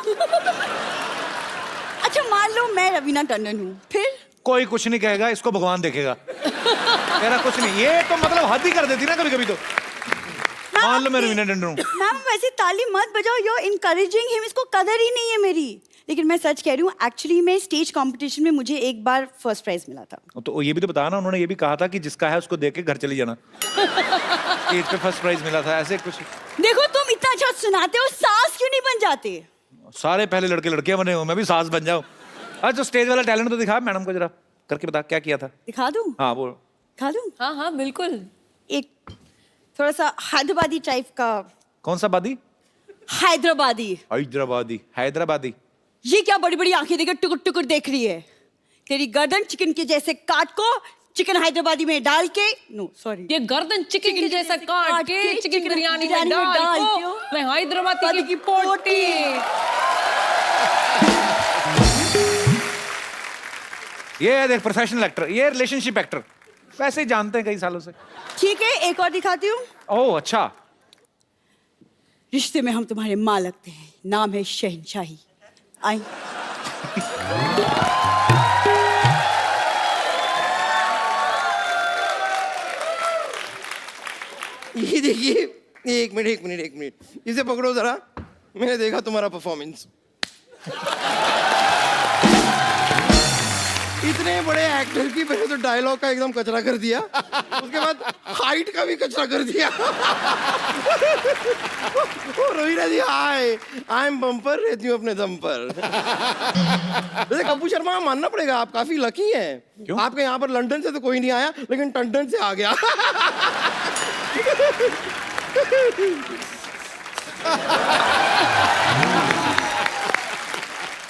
अच्छा, मान लो मैं रवीना टंडन हूँ, फिर? कोई कुछ नहीं कहेगा, इसको भगवान देखेगा। तेरा कुछ नहीं। ये तो मतलब हद ही कर देती ना कभी कभी तो। मान लो मैं रवीना टंडन हूँ। मैम वैसे ताली मत बजाओ, यू आर इनकरेजिंग हिम, इसको कदर ही नहीं है मेरी। लेकिन मैं सच कह रही हूँ, एक्चुअली में स्टेज कंपटीशन में मुझे एक बार फर्स्ट प्राइज मिला था। तो ये भी तो बताया ना, उन्होंने ये भी कहा था कि जिसका है उसको देख के घर चली जाना। स्टेज पे फर्स्ट प्राइज मिला था, ऐसे कुछ। देखो, तुम इतना अच्छा सुनाते हो, सास क्यों नहीं बन जाते? सारे पहले लड़के लड़कियां बने हो, मैं भी सास बन जाऊं। अच्छा, तो स्टेज वाला टैलेंट तो दिखा मैडम को, जरा करके बता क्या किया था। दिखा दूं? हाँ वो दिखा दूं? हाँ हाँ बिल्कुल। एक थोड़ा सा हैदराबादी टाइप का। कौन सा बादी? हैदराबादी। हैदराबादी, हैदराबादी। ये क्या बड़ी बड़ी आंखें देकर टुकुर टुकुर देख रही है? तेरी गर्दन चिकन के जैसे काट को चिकन हैदराबादी में डाल के, नो सॉरी, ये गर्दन चिकन के जैसा काट के चिकन बिरयानी में डाल को मैं हैदराबादी की पोटी। ये देख प्रोफेशनल एक्टर, ये रिलेशनशिप एक्टर। वैसे ही जानते हैं कई सालों से। ठीक है, एक और दिखाती हूँ। ओह अच्छा। रिश्ते में हम तुम्हारे माँ लगते हैं, नाम है शहनशाही। आई। ये देखिए, एक मिनट, इसे पकड़ो जरा। मैंने देखा तुम्हारा परफॉर्मेंस, इतने बड़े एक्टर की पहले तो डायलॉग का एकदम कचरा कर दिया, उसके बाद हाइट का भी कचरा कर दिया। रवीना जी, आई एम बम्पर, रहती हूँ अपने दम पर। वैसे कपूर शर्मा, मानना पड़ेगा आप काफी लकी हैं। आपके यहाँ पर लंदन से तो कोई नहीं आया, लेकिन टंडन से आ गया।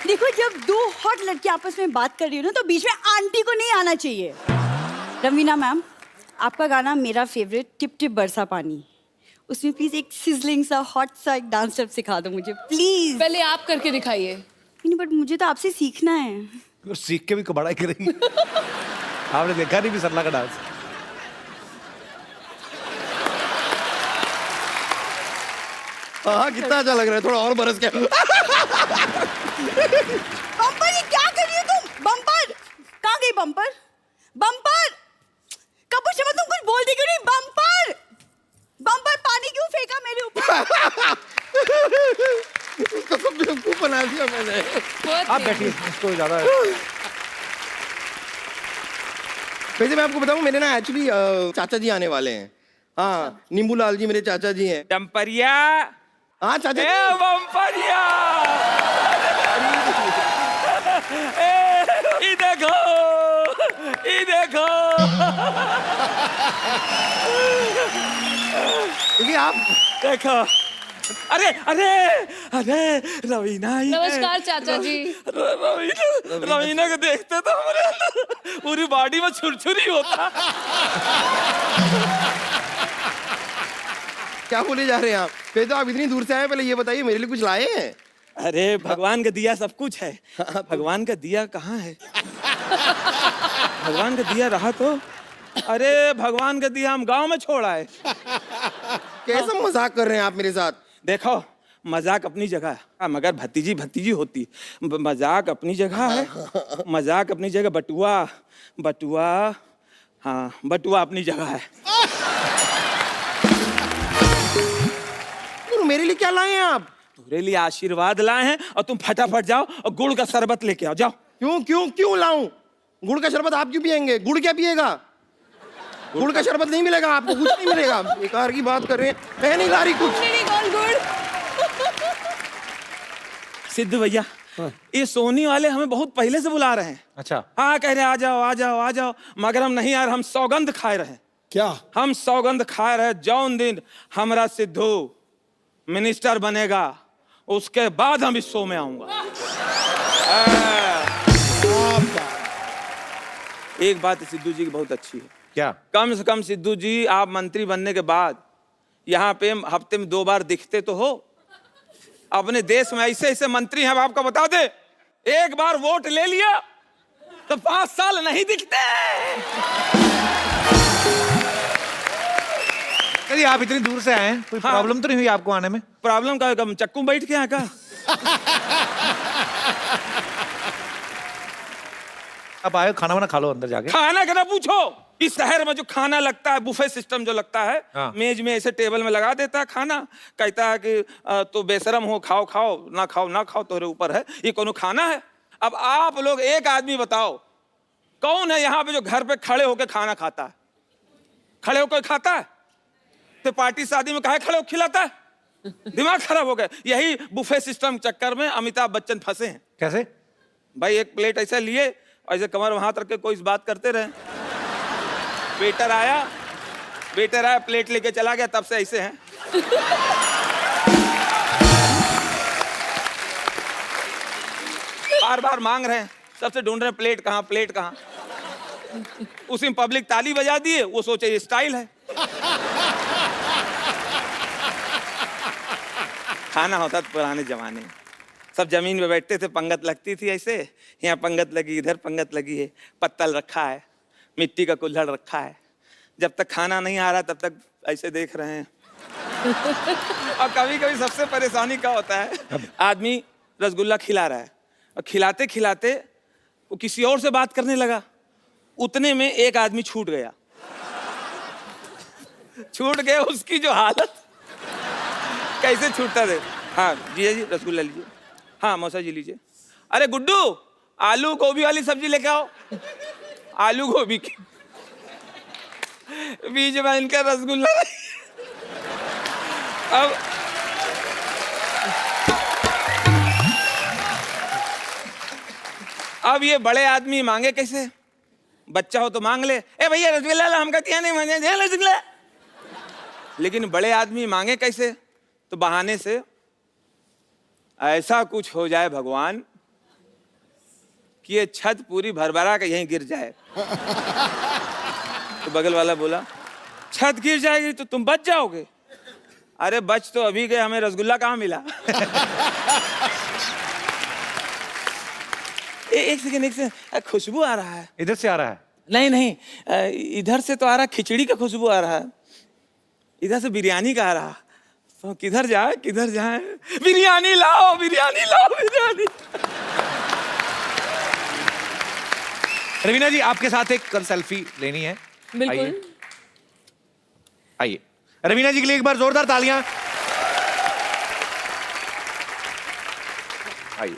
देखो, जब दो हॉट लड़की आपस में बात कर रही हो ना, तो बीच में आंटी को नहीं आना चाहिए। रवीना मैम, आपका गाना मेरा फेवरेट, टिप टिप बरसा पानी, उसमें प्लीज एक सिजलिंग सा हॉट सा एक डांस स्टेप सिखा दो मुझे प्लीज। पहले आप करके दिखाइए। नहीं, बट मुझे तो आपसे सीखना है। सीख के भी कबाड़ा करेंगे। आपने देखा नहीं भी सरला का डांस? हाँ, कितना अच्छा लग रहा है, थोड़ा और बरस के। बम्पर, ये क्या कर रही हो तुम? बम्पर कहाँ गई? बम्पर, बम्पर, कपूर शर्मा तुम कुछ बोलती क्यों नहीं? बम्पर, बम्पर, पानी क्यों फेंका मेरे ऊपर? उसको सब बेवकूफ बना दिया मैंने। आप बैठिए, इसको ज्यादा। वैसे मैं आपको बताऊं, मेरे ना एक्चुअली चाचा जी आने वाले हैं। हाँ, नींबू लाल जी मेरे चाचा जी हैं। डम्परिया। हाँ चाचा जी। बम्परिया। ये देखो, ये देखो। देखिए आप देखो। अरे अरे अरे, रवीना ही है। नमस्कार चाचा जी। रवीना को देखते तो हमारे अंदर पूरी बॉडी में छुरछुरी होता। क्या बोले जा रहे हैं आप? फिर तो आप इतनी दूर से आए, पहले ये बताइए मेरे लिए कुछ लाए हैं? अरे भगवान का दिया सब कुछ है। भगवान का दिया कहाँ है? भगवान का दिया रहा तो। अरे भगवान का दिया हम गांव में छोड़ आए। कैसा मजाक कर रहे हैं आप मेरे साथ? देखो, मजाक अपनी जगह है, मगर भतीजी भतीजी होती। मजाक अपनी जगह है, मजाक अपनी जगह। बटुआ बटुआ, हाँ बटुआ अपनी जगह है। मेरे लिए क्या लाए हैं आप? तुम्हारे लिए आशीर्वाद लाए हैं, और तुम फटाफट जाओ और गुड़ का शरबत लेके आओ, जाओ। क्यों क्यों क्यों लाऊं? गुड़ का शरबत आप क्यों पियेंगे? गुड़ क्या पिएगा? गुड़ का शरबत नहीं मिलेगा आपको, कुछ नहीं मिलेगा। बेकार की बात कर रहे हैं, मैं नहीं ला रही कुछ। सिद्ध भैया, ये सोनी वाले हमें बहुत पहले से बुला रहे हैं। अच्छा। हाँ, कह रहे आ जाओ आ जाओ आ जाओ, मगर हम नहीं यार, हम सौगंध खाए रहे। क्या? हम सौगंध खाए रहे, जौन दिन हमारा सिद्धू मिनिस्टर बनेगा उसके बाद हम इस शो में आऊंगा। एक बात सिद्धू जी की बहुत अच्छी है। क्या? कम से कम सिद्धू जी, आप मंत्री बनने के बाद यहाँ पे हफ्ते में 2 बार दिखते तो हो। अपने देश में ऐसे ऐसे मंत्री हैं, अब आपको बता दे, एक बार वोट ले लिया तो 5 साल नहीं दिखते। चलिए, आप इतनी दूर से आए हैं, कोई प्रॉब्लम तो नहीं हुई आपको आने में? प्रॉब्लम का चक्कू बैठ के यहाँ का। आप आए, खाना वाना खा लो अंदर जाके। खाना का ना पूछो, इस शहर में जो खाना लगता है, बुफे सिस्टम जो लगता है, हाँ। मेज में ऐसे टेबल में लगा देता है खाना, कहता है कि तो बेशरम हो, खाओ खाओ, ना खाओ ना खाओ, तोरे ऊपर है, ये कोनो खाना है? अब आप लोग एक आदमी बताओ, कौन है यहाँ पे जो घर पे खड़े होकर खाना खाता है? खड़े होकर खाता है? तो पार्टी शादी में काहे खड़े होकर खिलाता है? दिमाग खराब हो गया। यही बुफे सिस्टम चक्कर में अमिताभ बच्चन फंसे हैं। कैसे भाई? एक प्लेट ऐसे लिए, ऐसे कमर में हाथ रख के कोई इस बात करते रहे। वेटर आया, प्लेट लेके चला गया, तब से ऐसे हैं। बार बार मांग रहे हैं, सबसे ढूंढ रहे हैं प्लेट कहाँ, प्लेट कहाँ। उसी में पब्लिक ताली बजा दिए, वो सोचे ये स्टाइल है। खाना होता था पुराने जमाने में, सब जमीन पे बैठते थे, पंगत लगती थी ऐसे, यहाँ पंगत लगी, इधर पंगत लगी है, पत्तल रखा है, मिट्टी का कुल्हड़ रखा है, जब तक खाना नहीं आ रहा तब तक ऐसे देख रहे हैं। और कभी कभी सबसे परेशानी क्या होता है, आदमी रसगुल्ला खिला रहा है और खिलाते खिलाते वो किसी और से बात करने लगा, उतने में एक आदमी छूट गया। छूट गया, उसकी जो हालत कैसे छूटता थे। हाँ जी जी रसगुल्ला लीजिए, हाँ मौसा जी लीजिए। अरे गुड्डू आलू गोभी वाली सब्जी लेके आओ। आलू गोभी की बीच में इनका रसगुल्ला। अब ये बड़े आदमी मांगे कैसे? बच्चा हो तो मांग ले, ए भैया रसगुल्ला ला, हम कहते हैं नहीं मांगे रसगुल्ला। लेकिन बड़े आदमी मांगे कैसे? तो बहाने से ऐसा कुछ हो जाए भगवान कि ये छत पूरी भरभरा के यहीं गिर जाए। तो बगल वाला बोला छत गिर जाएगी तो तुम बच जाओगे। अरे बच तो अभी गए, हमें रसगुल्ला कहाँ मिला? एक सेकंड, खुशबू आ रहा है। इधर से आ रहा है? नहीं नहीं, इधर से तो आ रहा, खिचड़ी का खुशबू आ रहा है। इधर से बिरयानी का आ रहा। तो किधर जाए बिरयानी लाओ, बिरयानी लाओ, बिरयानी। रवीना जी आपके साथ एक सेल्फी लेनी है। बिल्कुल आइए रवीना जी के लिए एक बार जोरदार तालियां। आइए।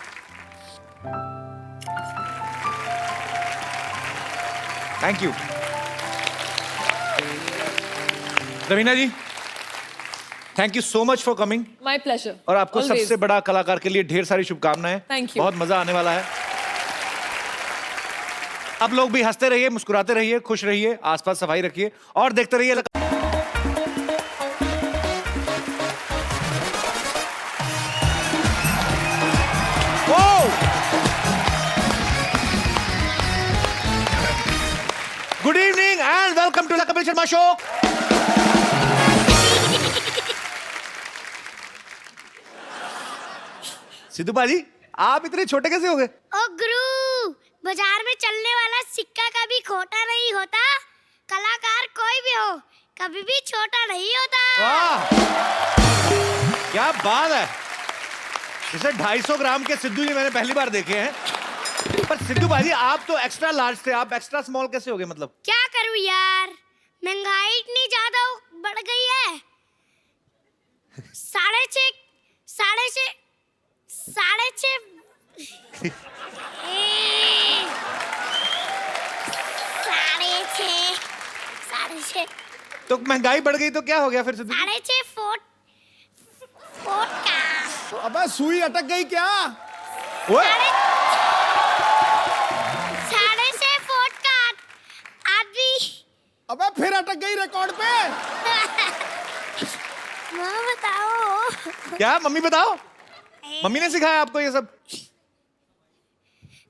Thank you Raveena ji, thank you so much for coming. My pleasure. और आपको Always. सबसे बड़ा कलाकार के लिए ढेर सारी शुभकामनाएं। Thank you. बहुत मजा आने वाला है। आप लोग भी हंसते रहिए, मुस्कुराते रहिए, खुश रहिए, आसपास सफाई रखिए और देखते रहिए। Good evening and welcome to the Kapil Sharma show. Sidhu बाजी आप इतने छोटे कैसे हो गए? ओ गुरु, बाजार में चलने वाला सिक्का कभी खोटा नहीं होता। कलाकार कोई भी हो, कभी भी छोटा नहीं होता। वाह क्या बात है। जैसे 250 ग्राम के सिद्धू जी मैंने पहली बार देखे हैं। पर सिद्धू बाजी आप तो एक्स्ट्रा लार्ज थे, आप एक्स्ट्रा स्मॉल कैसे हो गए? मतलब क्या करूं यार, महंगाई इतनी ज्यादा बढ़ गई है। 6.5 तो महंगाई बढ़ गई तो क्या हो गया फिर सिद्धू? 6.5 फुट का। अबे सुई अटक गई क्या? ओए 6.5 फुट का आदमी। अबे फिर अटक गई रिकॉर्ड पे। माँ बताओ। क्या मम्मी बताओ? मम्मी ने सिखाया आपको ये सब?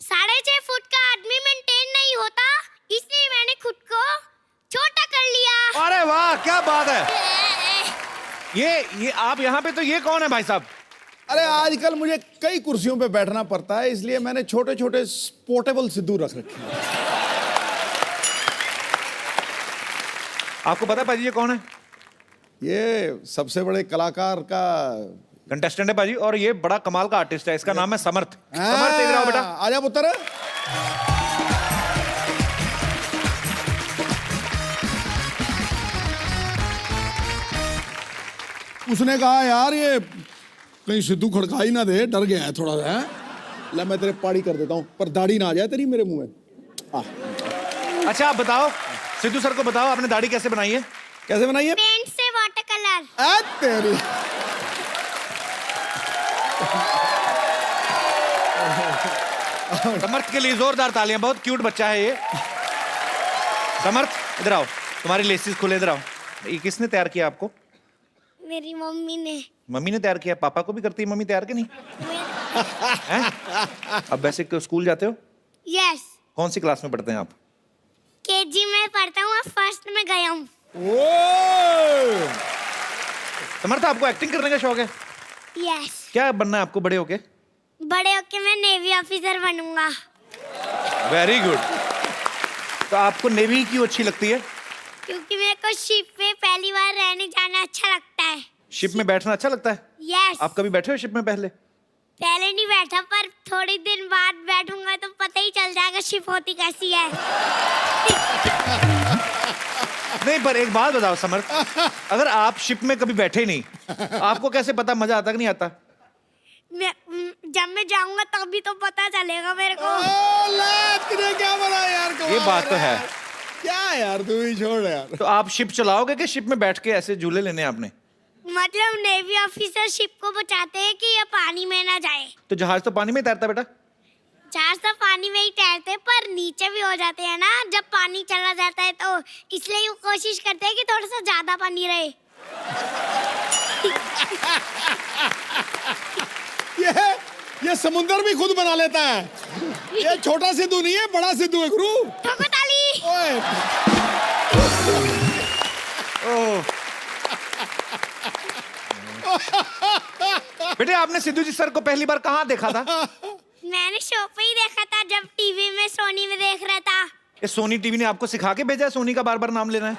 6.5 फुट का आदमी मेंटेन नहीं होता, इसलिए मैंने खुद को छोटा कर लिया। अरे वाह क्या बात है। ये आप यहाँ पे, तो ये कौन है भाई साहब? अरे आजकल मुझे कई कुर्सियों पे बैठना पड़ता है, इसलिए मैंने छोटे छोटे पोर्टेबल सिद्धू रख रखे हैं। आपको पता है पाजी ये कौन है? ये सबसे बड़े कलाकार का कंटेस्टेंट है पाजी, और ये बड़ा कमाल का आर्टिस्ट है। इसका नाम है समर्थ। समर्थ इधर आओ बेटा। आजा पुत्र। उसने कहा यार ये कहीं सिद्धू खड़का ही ना दे, डर गया है थोड़ा सा। ले मैं तेरे पाड़ी कर देता हूँ, पर दाढ़ी ना आ जाए तेरी मेरे मुंह में। अच्छा आप बताओ, सिद्धू सर को बताओ आपने दाढ़ी कैसे बनाई है? कैसे बनाई है? पेंट से वाटर कलर। तेरी समर्थ के लिए जोरदार तालियां। बहुत क्यूट बच्चा है ये। समर्थ इधर आओ, तुम्हारी लेसिस खुले, इधर आओ। ये किसने तैयार किया आपको? मेरी मम्मी ने। मम्मी ने तैयार किया? पापा को भी करती है मम्मी तैयार के नहीं? हैं? अब वैसे स्कूल जाते हो? यस। कौन सी क्लास में पढ़ते हैं आप? केजी में पढ़ता हूँ, फर्स्ट में गया हूँ। समर्थ आपको एक्टिंग करने का शौक है? यस। क्या बनना है आपको बड़े होके? बड़े होके मैं नेवी ऑफिसर बनूंगा। Very good. तो आपको नेवी क्यों अच्छी लगती है? क्योंकि मेरे को शिप पे पहली बार रहने जाना अच्छा लगता है। शिप में बैठना अच्छा लगता है? यस। आप कभी बैठे हो शिप में पहले? पहले नहीं बैठा, पर थोड़ी दिन बाद बैठूंगा तो पता ही चल जाएगा शिप होती कैसी है। नहीं, पर एक बात बताओ समर्थ, अगर आप शिप में कभी बैठे नहीं, आपको कैसे पता मजा आता कि नहीं आता? जब मैं जाऊंगा तभी तो पता चलेगा मेरे को। क्या बोला यार, ये बात तो है। क्या यार, तू ही छोड़ यार। तो आप शिप चलाओगे कि शिप में बैठ के ऐसे झूले लेने हैं आपने? मतलब नेवी ऑफिसर शिप को बचाते हैं कि ये पानी में ना जाए। तो जहाज तो पानी में ही तैरता बेटा। जहाज तो पानी में ही तैरते, पर नीचे भी हो जाते हैं ना जब पानी चला जाता है, तो इसलिए वो कोशिश करते हैं कि थोड़ा सा ज्यादा पानी रहे। ये समुंदर भी खुद बना लेता है। ये छोटा सिद्धू नहीं है, बड़ा सिद्धू है गुरु। ठोको ताली। ओए। बेटे, आपने सिद्धू जी सर को पहली बार कहाँ देखा था? मैंने शो पे ही देखा था, जब टीवी में सोनी में देख रहा था। ये सोनी टीवी ने आपको सिखा के भेजा है सोनी का बार बार नाम लेना है?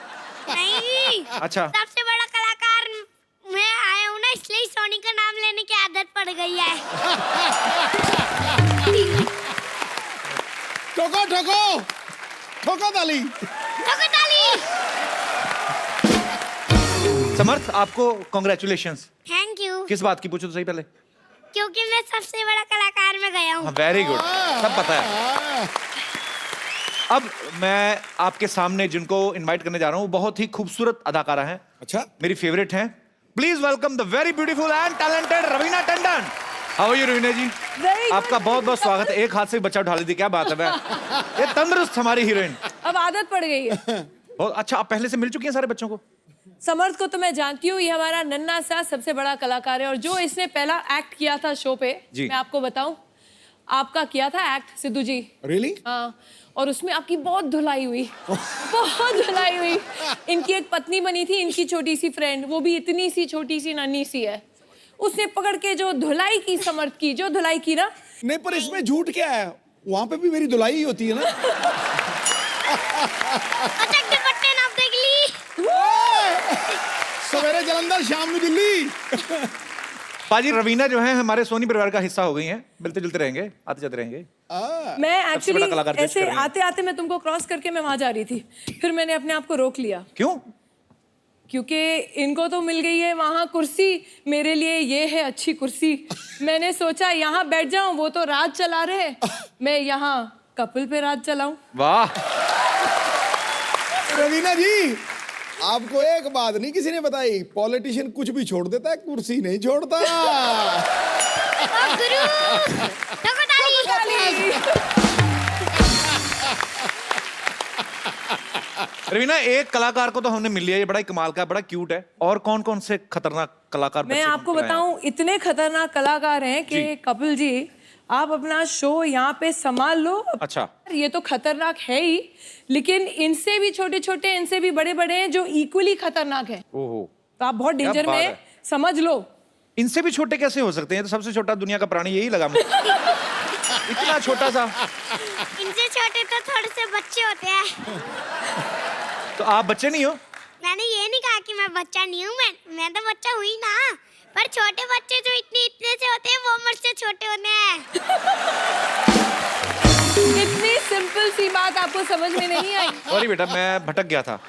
नहीं। अच्छा। सबसे बड़ा कलाकार मैं आया हूँ ना, इसलिए सोनी का नाम लेने की आदत पड़ गई है। ठोको ठोको ठोको ताली। ठोको ताली। समर्थ, आपको कॉन्ग्रेचुलेशंस। Thank you. किस बात की, पूछो तो सही पहले। क्योंकि मैं सबसे बड़ा कलाकार में गया हूँ। वेरी गुड, सब पता है। अब मैं आपके सामने जिनको इनवाइट करने जा रहा हूँ, बहुत ही खूबसूरत अदाकारा हैं। अच्छा। मेरी फेवरेट हैं। Please welcome the very beautiful and talented Raveena Tandon. How are you Raveena ji? आपका बहुत बहुत स्वागत है। एक हाथ से बच्चा उठा ली थी, क्या बात है। ये तंदुरुस्त हमारी हीरोइन। अब आदत पड़ गई है। बहुत अच्छा। आप पहले से मिल चुकी हैं सारे बच्चों को? समर्थ को तो मैं जानती हूँ, ये हमारा नन्हा सा सबसे बड़ा कलाकार है, और जो इसने पहला एक्ट किया था शो पे, मैं आपको बताऊं, आपका किया था एक्ट सिद्धू जी। रियली? हाँ, और उसमें आपकी बहुत धुलाई हुई। बहुत धुलाई हुई। इनकी एक पत्नी बनी थी, इनकी छोटी सी फ्रेंड, वो भी इतनी सी छोटी सी नन्ही सी है, उसने पकड़ के जो धुलाई की, समर्थ की जो धुलाई की ना। नहीं, पर इसमें झूठ क्या है, वहां पे भी मेरी धुलाई ही होती है ना। सवेरे जलंधर, शाम में दिल्ली। पाजी, रवीना जो है हमारे सोनी परिवार का हिस्सा हो गई हैं, मिलते जुलते रहेंगे, आते जाते रहेंगे। मैं एक्चुअली ऐसे आते आते मैं तुमको क्रॉस करके मैं वहां जा रही थी, फिर मैंने अपने आप को रोक लिया। क्यों? क्योंकि इनको तो मिल गई है वहां कुर्सी, मेरे लिए ये है अच्छी कुर्सी। मैंने सोचा यहाँ बैठ जाऊं, वो तो राज चला रहे, मैं यहाँ कपल पे राज चलाऊं। वाह रवीना जी, आपको एक बात नहीं किसी ने बताई, पॉलिटिशियन कुछ भी छोड़ देता है, कुर्सी नहीं छोड़ता। रवीना, एक कलाकार को तो हमने मिल लिया, ये बड़ा ही कमाल का, बड़ा क्यूट है। और कौन कौन से खतरनाक कलाकार? मैं आपको बताऊं, इतने खतरनाक कलाकार हैं कि कपिल जी, आप अपना शो यहाँ पे संभाल लो। अच्छा। ये तो खतरनाक है ही, लेकिन इनसे भी छोटे छोटे, इनसे भी बड़े बड़े हैं जो इक्वली खतरनाक हैं। ओहो, तो आप बहुत डेंजर में, समझ लो। इनसे भी छोटे कैसे हो सकते हैं? तो सबसे छोटा दुनिया का प्राणी यही लगा मुझे। इतना छोटा सा। इनसे छोटे तो थोड़े से बच्चे होते हैं। तो आप बच्चे नहीं हो? मैंने ये नहीं कहा कि मैं बच्चा नहीं हूँ, मैं तो बच्चा हुई ना, पर छोटे बच्चे जो इतने से होते हैं वो मुझसे छोटे होते हैं। इतनी सिंपल सी बात आपको समझ में नहीं आई? सॉरी बेटा, मैं भटक गया था।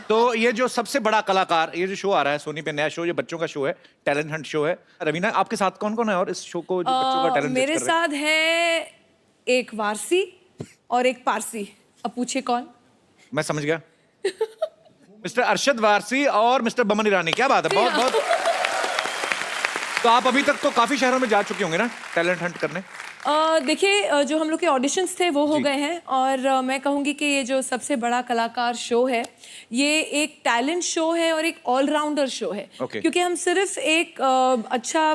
तो ये जो सबसे बड़ा कलाकार, ये जो शो आ रहा है सोनी पे, नया शो, ये बच्चों का शो है, टैलेंट हंट शो है। रवीना, आपके साथ कौन कौन है और इस शो को जो बच्चों का टैलेंट मेरे साथ है एक वारसी और एक पारसी। अब पूछिए कौन? मैं समझ गया। मिस्टर अरशद वारसी और मिस्टर बमन ईरानी। क्या बात है, बहुत बहुत। तो आप अभी तक तो काफी शहरों में जा चुके होंगे ना टैलेंट हंट करने? देखिए, जो हम लोग के ऑडिशंस थे वो हो गए हैं, और मैं कहूँगी कि ये जो सबसे बड़ा कलाकार शो है, ये एक टैलेंट शो है और एक ऑलराउंडर शो है। क्योंकि हम सिर्फ एक अच्छा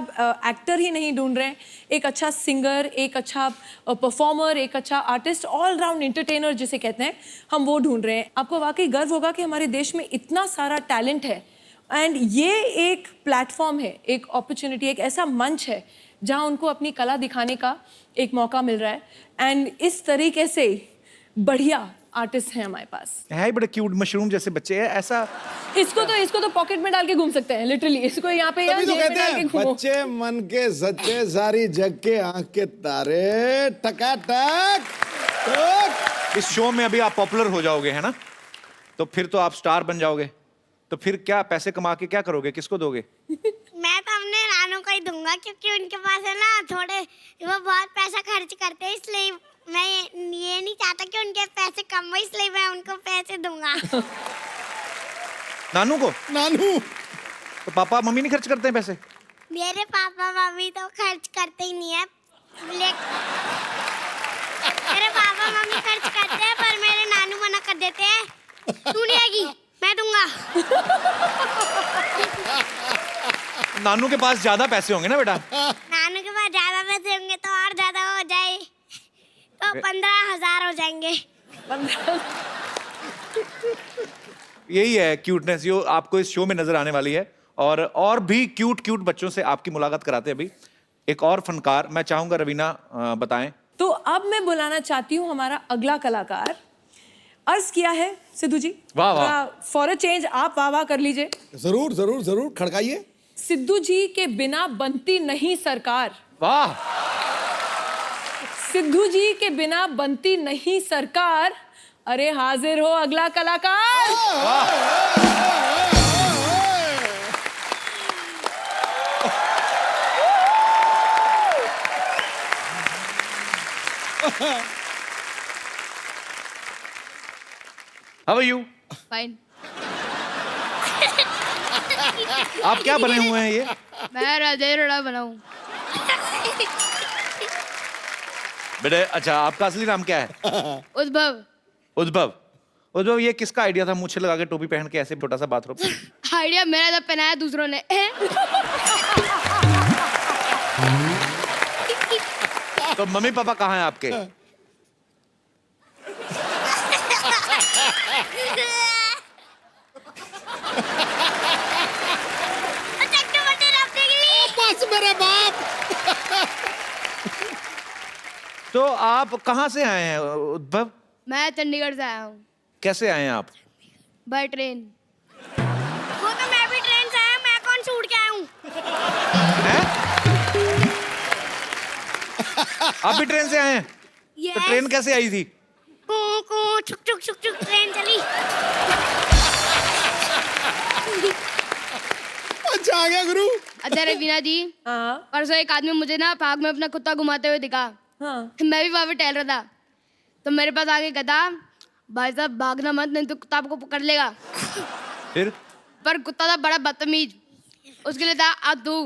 एक्टर ही नहीं ढूंढ रहे हैं, एक अच्छा सिंगर, एक अच्छा परफॉर्मर, एक अच्छा आर्टिस्ट, ऑल राउंड एंटरटेनर जिसे कहते हैं, हम वो ढूंढ रहे हैं। आपको वाकई गर्व होगा कि हमारे देश में इतना सारा टैलेंट है, एंड ये एक प्लेटफॉर्म है, एक अपॉर्चुनिटी, एक ऐसा मंच है जहां उनको अपनी कला दिखाने का एक मौका मिल रहा है। एंड इस तरीके से बढ़िया आर्टिस्ट हैं हमारे पास। है ही बड़े क्यूट मशरूम जैसे बच्चे हैं ऐसा। इसको तो पॉकेट में डाल के घूम सकते हैं लिटरली। इसको यहाँ पे तभी तो जेब में कहते डाल के हैं घूमो। बच्चे मन के सच्चे सारी जग के आंख के तारे टकाटक टक। इस शो में अभी आप पॉपुलर हो जाओगे है ना, तो फिर तो आप स्टार बन जाओगे, तो फिर क्या पैसे कमा के क्या करोगे, किसको दोगे? मैं तो अपने नानू को ही दूंगा, क्योंकि उनके पास है ना थोड़े, वो बहुत पैसा खर्च करते हैं, इसलिए मैं ये नहीं चाहता कि उनके पैसे कम हो, इसलिए मैं उनको पैसे दूंगा। नानू को? नानू तो पापा मम्मी नहीं खर्च करते हैं पैसे? मेरे पापा मम्मी तो खर्च करते ही नहीं है, मेरे पापा मम्मी खर्च करते हैं, पर मेरे नानू मना कर देते हैं, तू नहीं आएगी मैं दूंगा। नानू के पास ज्यादा पैसे होंगे ना बेटा? नानू के पास ज्यादा पैसे होंगे तो और ज्यादा हो जाए, तो 15,000 हो जाएंगे। यही है क्यूटनेस जो आपको इस शो में नजर आने वाली है, और भी क्यूट बच्चों से आपकी मुलाकात कराते हैं अभी। एक और फनकार मैं चाहूंगा रवीना बताएं। तो अब मैं बुलाना चाहती हूँ हमारा अगला कलाकार। अर्ज किया है सिद्धू जी, वाह वाह, फॉर अ चेंज आप वाह वाह कर लीजिए। जरूर जरूर जरूर खड़काइए। सिद्धू जी के बिना बनती नहीं सरकार। वाह। सिद्धू जी के बिना बनती नहीं सरकार। अरे हाजिर हो अगला कलाकार। How are you? Fine. आप क्या बने हुए हैं ये? मैं राजेश रोड़ा बना हूँ। बेटे अच्छा, आपका असली नाम क्या है? उद्भव। उद्भव, ये किसका आइडिया था मूछे लगा के टोपी पहन के ऐसे छोटा सा बाथरूम? आइडिया मेरा था, पहनाया दूसरों ने। तो मम्मी पापा कहाँ हैं आपके? बस मेरे बाप। तो आप कहाँ से आए हैं उद्भव? मैं चंडीगढ़ से आया हूँ। कैसे आए हैं आप? By train. वो तो मैं भी ट्रेन से आया, मैं कौन से उड़ के आया हूँ? आप भी ट्रेन से आए हैं? तो ट्रेन कैसे आई थी? छुक छुक छुक छुक ट्रेन चली। अच्छा आ गया गुरु। अच्छा रवीना जी, परसों एक आदमी मुझे ना पार्क में अपना कुत्ता घुमाते हुए दिखा। मैं भी वहां पे टहल रहा था, तो मेरे पास आके कहता, भाई साहब भागना मत नहीं तो कुत्ता आपको पकड़ लेगा। फिर? पर कुत्ता था बड़ा बदतमीज, उसके लिए था आ तू।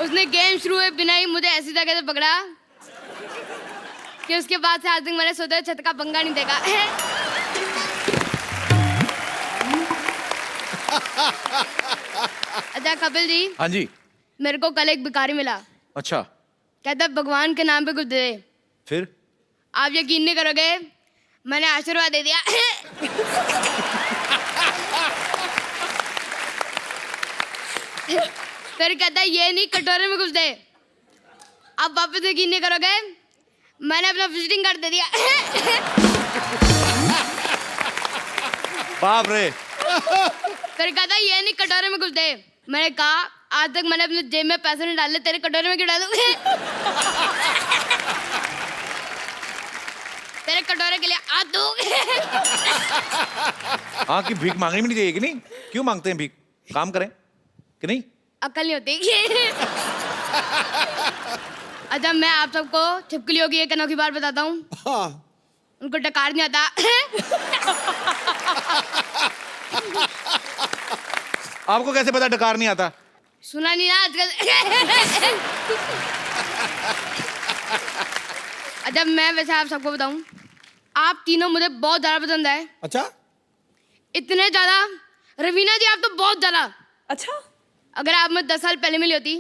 उसने गेम शुरू हुए बिना ही मुझे ऐसी जगह से पकड़ा कि उसके बाद से आज तक मैंने सोचा छत का पंगा नहीं देखा। अच्छा कपिल जी। हाँ जी। मेरे को कल एक भिखारी मिला। अच्छा। कहता भगवान के नाम पे कुछ दे दे। फिर? आप यकीन नहीं करोगे, मैंने आशीर्वाद दे दिया। फिर कहता ये नहीं कटोरे में कुछ दे। आप वापस यकीन नहीं करोगे, मैंने अपना विजिटिंग कार्ड दे दिया। बाप रे। फिर कहता ये नहीं कटोरे में कुछ दे। मैंने कहा आज तक मैंने अपने जेब में पैसे नहीं डाले, तेरे कटोरे में क्यों डालूं? तेरे कटोरे के लिए आ दो। हाँ कि भीख मांगनी भी नहीं चाहिए कि नहीं? क्यों मांगते हैं भीख? काम करें कि नहीं? अकल नहीं होती। अच्छा मैं आप सबको छिपकलियों की एक अनोखी बात बताता हूँ। हाँ। उनको डकार नहीं आता। आपको कैसे पता डकार नहीं आता? सुना नहीं ना आजकल। अच्छा मैं वैसे आप सबको बताऊं, आप तीनों मुझे बहुत ज्यादा पसंद है। अच्छा? इतने ज्यादा रवीना जी, आप तो बहुत ज्यादा। अच्छा? अगर आप मुझे 10 साल पहले मिली होती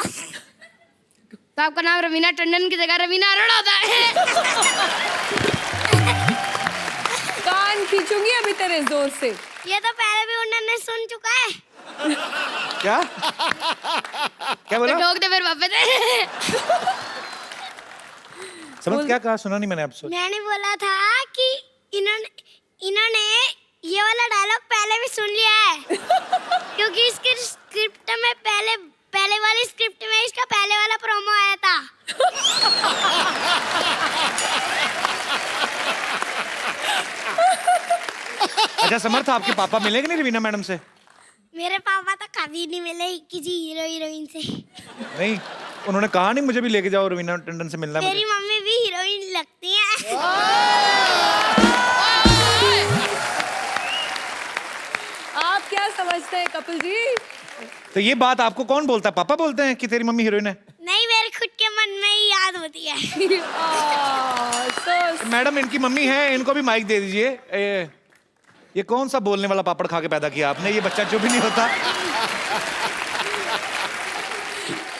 तो आपका नाम रवीना टंडन की जगह रवीना अरोड़ा होता। कान खींचूंगी अभी तेरे जोर से। ये तो पहले भी उन्होंने सुन चुका है। क्या? क्या बोला? ठोक दे फिर वापस। समझ क्या कहा, सुना नहीं मैंने आपसे। मैंने बोला था कि इन्होंने ये वाला डायलॉग पहले भी सुन लिया है क्योंकि इसके स्क्रिप्ट में पहले वाली स्क्रिप्ट में इसका पहले वाला प्रोमो आया था। अच्छा समर्थ, आपके पापा मिले कि नहीं रवीना मैडम से? मेरे पापा तो कभी नहीं मिले किसी हीरो हीरोइन से। नहीं, उन्होंने कहा नहीं मुझे भी लेके जाओ रवीना टंडन से मिलना है मेरी मुझे। मम्मी भी हीरोइन लगती है। आप क्या समझते हैं कपिल जी? तो ये बात आपको कौन बोलता है, पापा बोलते हैं कि तेरी मम्मी हीरोइन है? नहीं, मेरे खुद के मन में ही याद होती है। मैडम इनकी मम्मी है, इनको भी माइक दे दीजिए। ये कौन सा बोलने वाला पापड़ खा के पैदा किया आपने, ये बच्चा जो भी नहीं होता।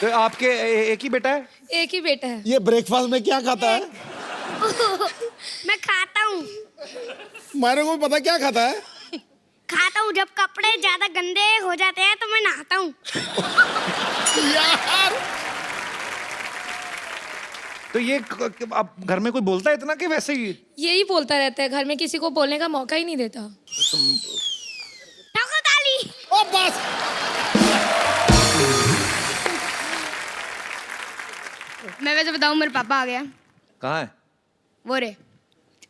तो आपके एक ही बेटा है? एक ही बेटा है। ये ब्रेकफास्ट में क्या खाता है? मैं खाता हूँ। मेरे को पता क्या खाता है? खाता हूँ, जब कपड़े ज्यादा गंदे हो जाते हैं तो मैं नहाता हूँ। यार तो ये अब घर में कोई बोलता है इतना कि वैसे ही? यही बोलता रहता है, घर में किसी को बोलने का मौका ही नहीं देता। ठोको ताली। ओ बस। मैं वैसे बताऊं, मेरे पापा आ गया। कहाँ है? वो रे।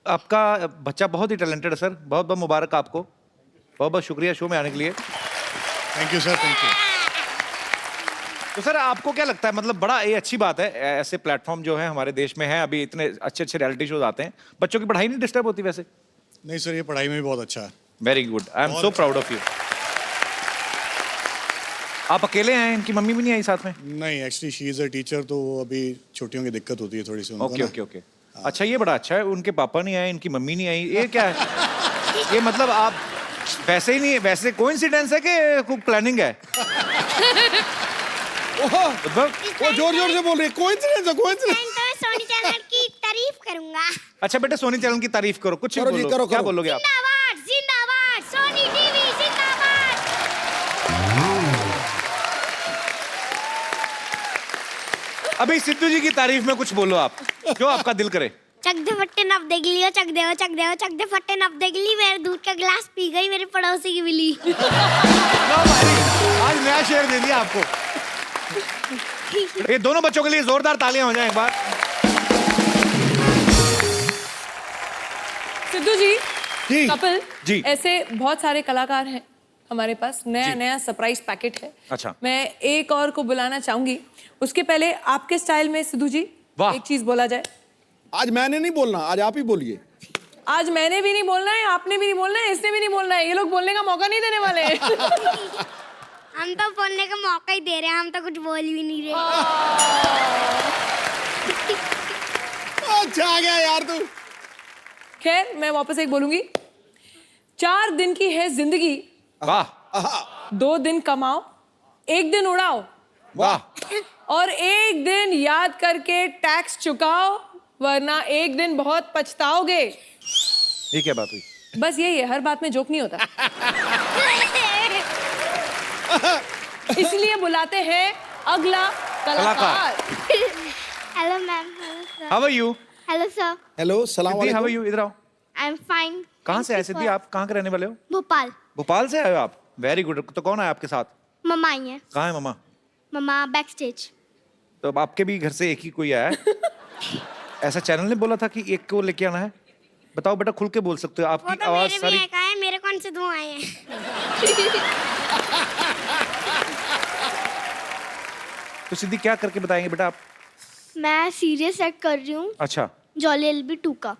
आपका बच्चा बहुत ही टैलेंटेड है सर, बहुत बहुत मुबारक आपको, बहुत बहुत शुक्रिया शो में आने के लिए। Thank you sir, thank you. तो सर आपको क्या लगता है, मतलब बड़ा ये अच्छी बात है, ऐसे प्लेटफॉर्म जो है हमारे देश में है, अभी इतने अच्छे अच्छे रियलिटी शोज आते हैं, बच्चों की पढ़ाई नहीं डिस्टर्ब होती वैसे? नहीं सर, ये पढ़ाई में भी बहुत अच्छा है। Very good, I am so proud of you. आप अकेले हैं, इनकी मम्मी भी नहीं आई साथ में? नहीं, actually she is a teacher, तो अभी छुट्टियों की दिक्कत होती है थोड़ी सी उनको। Okay okay okay. अच्छा ये बड़ा अच्छा है, उनके पापा नहीं आए, इनकी मम्मी नहीं आई, ये क्या है? ये मतलब आप वैसे ही नहीं, वैसे कोइंसिडेंस है कि कोई प्लानिंग है? वो जोर जोर से बोल रही है, कोइंसिडेंस है, कोइंसिडेंस। तो मैं सोनी चैनल की तारीफ करूंगा। अच्छा बेटे, सोनी चैनल की तारीफ करो, कुछ करो जी, बोलो। करो, क्या करो। बोलोगे आप? जिंदाबाद जिंदाबाद सोनी टीवी जिंदाबाद। अभी सिद्धू जी की तारीफ में कुछ बोलो आप, जो आपका दिल करे। चक दे फट्टे नब देख लियो, चक दे चक दे फट्टे नब देख ली, मेरे दूध का गिलास पी गई मेरे पड़ोसी की बिल्ली। आज नया शेर दे दिया आपको। ये दोनों बच्चों के लिए जोरदार तालियां हो जाएं एक बार। सिद्धू जी, जी कपिल जी। ऐसे बहुत सारे कलाकार हैं हमारे पास, नया नया सरप्राइज पैकेट है। अच्छा। मैं एक और को बुलाना चाहूंगी, उसके पहले आपके स्टाइल में सिद्धू जी एक चीज बोला जाए। आज मैंने नहीं बोलना, आज आप ही बोलिए। आज मैंने भी नहीं बोलना है, आपने भी नहीं बोलना है, इसने भी नहीं बोलना है, ये लोग बोलने का मौका नहीं देने वाले। हम तो बोलने का मौका ही दे रहे हैं, हम तो कुछ बोल भी नहीं रहे। अच्छा आ गया यार तू। खैर मैं वापस एक बोलूंगी, 4 दिन की है जिंदगी, वाह 2 दिन कमाओ, 1 दिन उड़ाओ, वाह, और 1 दिन याद करके टैक्स चुकाओ, वरना 1 दिन बहुत पछताओगे। ये क्या बात हुई? बस यही है, हर बात में जोक नहीं होता। इसलिए बुलाते हैं अगला कलाकार। Hello ma'am. How are you? Hello sir. Hello, सलाम सिद्धि, हाउ आर वालेकुम। यू? इधर आओ। I am fine. कहाँ से आए सिद्धि, आप कहाँ के रहने वाले हो? भोपाल। भोपाल से आए हो आप? Very good. तो कौन है आपके साथ? मम्मा आई है। कहाँ है मम्मा? मम्मा बैक स्टेज। तो अब आपके भी घर से एक ही कोई आया है? ऐसा चैनल ने बोला था कि एक को लेके आना है? बताओ बेटा, खुल के बोल सकते हो, वो आपकी तो आवाज मेरे सारी। भी एक आए, मेरे कौन से 2 आए हैं? तो सिद्धि क्या करके बताएंगे बेटा आप? मैं सीरियस एक्ट कर रही हूँ, अच्छा, जॉली LB 2 का।